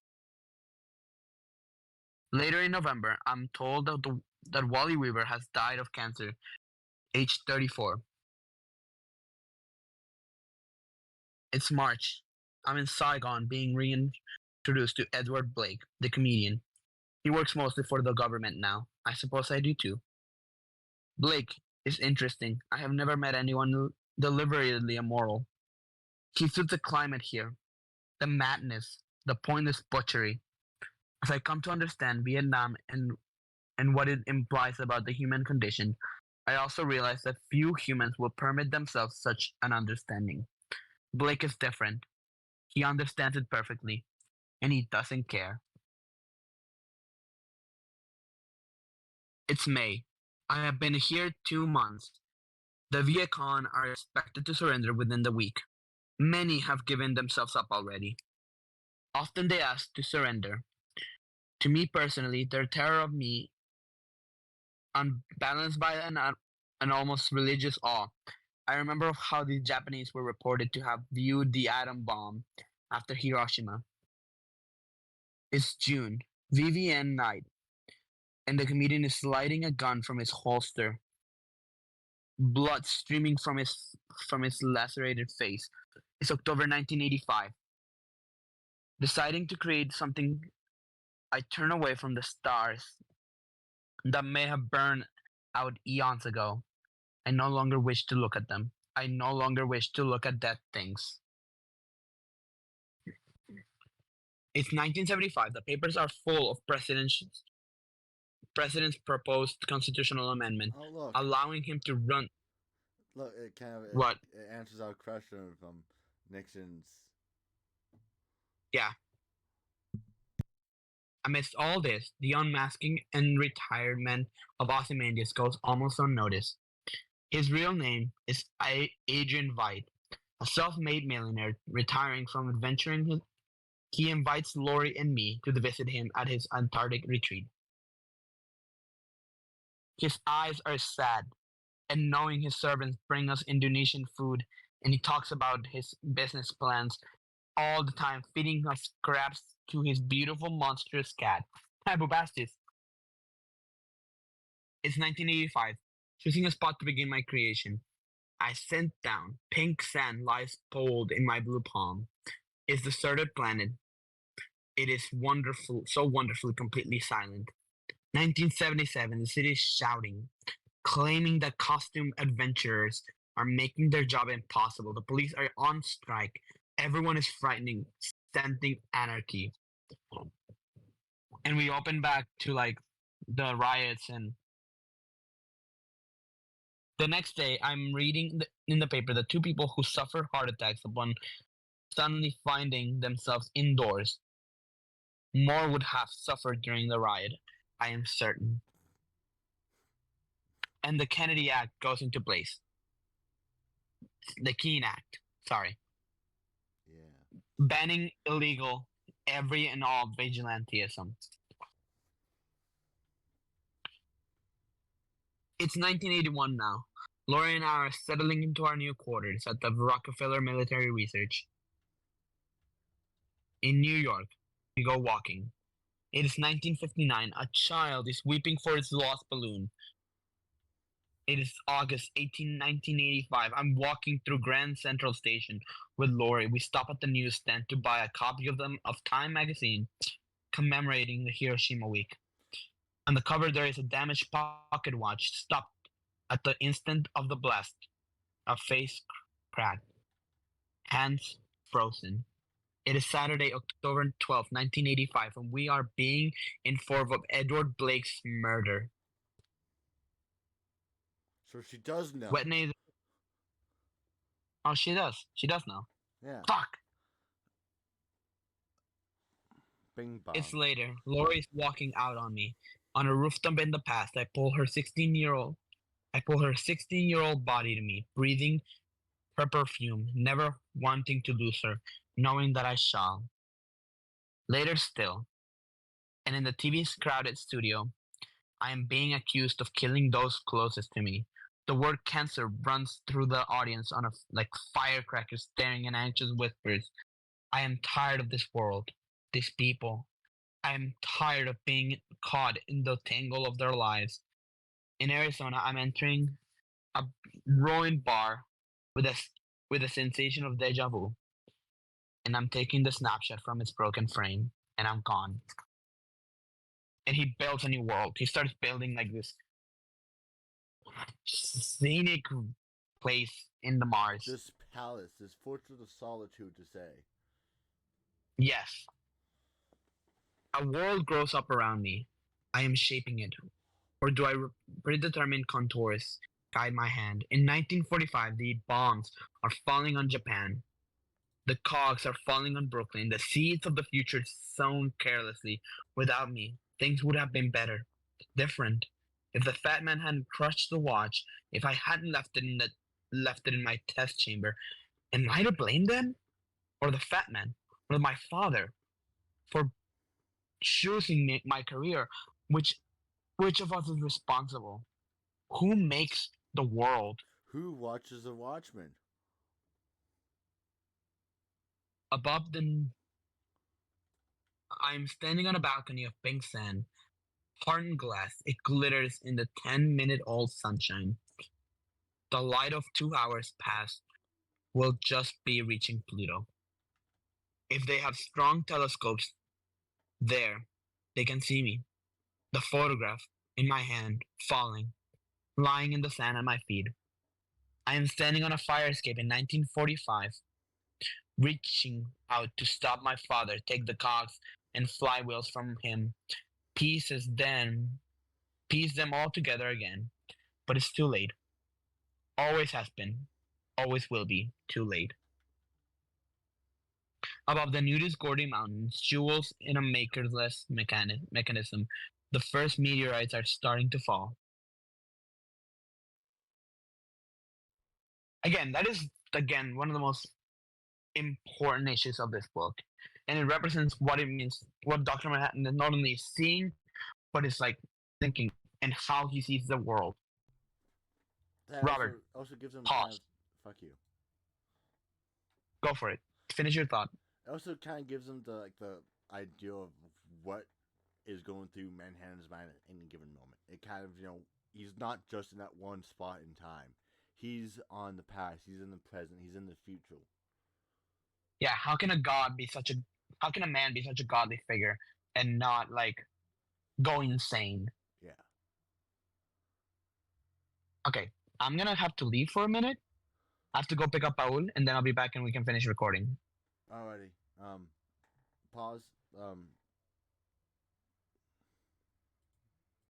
Later in November, I'm told that Wally Weaver has died of cancer, age 34. It's March. I'm in Saigon being reintroduced to Edward Blake, the comedian. He works mostly for the government now. I suppose I do too. Blake is interesting. I have never met anyone deliberately immoral. He suits the climate here, the madness, the pointless butchery. As I come to understand Vietnam and what it implies about the human condition, I also realize that few humans will permit themselves such an understanding. Blake is different. He understands it perfectly, and he doesn't care. It's May. I have been here 2 months. The Viet Cong are expected to surrender within the week. Many have given themselves up already. Often they ask to surrender. To me personally, their terror of me, unbalanced by an almost religious awe. I remember how the Japanese were reported to have viewed the atom bomb after Hiroshima. It's June, VVN night, and the comedian is sliding a gun from his holster, blood streaming from his lacerated face. It's October 1985. Deciding to create something, I turn away from the stars that may have burned out eons ago. I no longer wish to look at them. I no longer wish to look at dead things. It's 1975. The papers are full of president's proposed constitutional amendment, Oh, look. allowing him to run. Look, it kind of What? it answers our question from Nixon's. Yeah. Amidst all this, the unmasking and retirement of Ozymandias goes almost unnoticed. His real name is Adrian Veidt, a self-made millionaire retiring from adventuring. He invites Laurie and me to visit him at his Antarctic retreat. His eyes are sad, and knowing his servants bring us Indonesian food, and he talks about his business plans all the time, feeding us scraps to his beautiful monstrous cat. Hi, Bubastis. It's 1985, choosing a spot to begin my creation. I sent down. Pink sand lies cold in my blue palm. It's deserted planet. It is wonderful, so wonderfully completely silent. 1977, the city is shouting, claiming that costume adventurers are making their job impossible. The police are on strike. Everyone is frightening, scenting anarchy. And we open back to like the riots, and the next day I'm reading in the paper that 2 people who suffer heart attacks upon suddenly finding themselves indoors. More would have suffered during the riot, I am certain. And the Kennedy Act goes into place. The Keene Act, sorry. Yeah. Banning illegal every and all vigilantism. It's 1981 now. Laurie and I are settling into our new quarters at the Rockefeller Military Research. In New York, we go walking. It is 1959. A child is weeping for its lost balloon. It is August 18, 1985. I'm walking through Grand Central Station with Laurie. We stop at the newsstand to buy a copy of Time magazine commemorating the Hiroshima week. On the cover, there is a damaged pocket watch stopped at the instant of the blast. A face cracked. Hands frozen. It is Saturday, October 12, 1985, and we are being informed of Edward Blake's murder. So she does know. Whitney. Oh, she does. She does know. Yeah. Fuck. Bing bong. It's later. Laurie is walking out on me. On a rooftop in the past, I pull her 16-year-old body to me, breathing her perfume, never wanting to lose her, knowing that I shall. Later still, and in the TV's crowded studio, I am being accused of killing those closest to me. The word cancer runs through the audience like firecrackers staring in anxious whispers. I am tired of this world, these people. I am tired of being caught in the tangle of their lives. In Arizona, I'm entering a ruined bar with a sensation of deja vu. And I'm taking the snapshot from its broken frame, and I'm gone. And he builds a new world. He starts building like this scenic place in the Mars. This palace, this fortress of solitude, to say. Yes. A world grows up around me. I am shaping it. Or do I predetermined contours guide my hand? In 1945, the bombs are falling on Japan. The cogs are falling on Brooklyn. The seeds of the future sown carelessly. Without me, things would have been better, different. If the fat man hadn't crushed the watch, if I hadn't left it in my test chamber, am I to blame then? Or the fat man? Or my father? For choosing my career? Which of us is responsible? Who makes the world? Who watches the Watchmen? Above the I'm standing on a balcony of pink sand, hardened glass. It glitters in the 10-minute-old sunshine. The light of 2 hours past will just be reaching Pluto. If they have strong telescopes there, they can see me. The photograph in my hand, falling, lying in the sand at my feet. I am standing on a fire escape in 1945, reaching out to stop my father take the cogs and flywheels from him, piece them all together again. But it's too late. Always has been, always will be too late. Above the nudist Gordy Mountains, jewels in a makerless mechanism, the first meteorites are starting to fall. Again, that is one of the most important issues of this book, and it represents what it means, what Dr. Manhattan is not only seeing, but it's like thinking and how he sees the world. That Robert, also gives him pause. fuck you. Go for it. Finish your thought. It also kind of gives him the idea of what is going through Manhattan's mind at any given moment. It kind of, he's not just in that one spot in time. He's on the past. He's in the present. He's in the future. Yeah, how can a man be such a godly figure and not like go insane? Yeah. Okay, I'm gonna have to leave for a minute. I have to go pick up Paul, and then I'll be back and we can finish recording. Alrighty. Pause.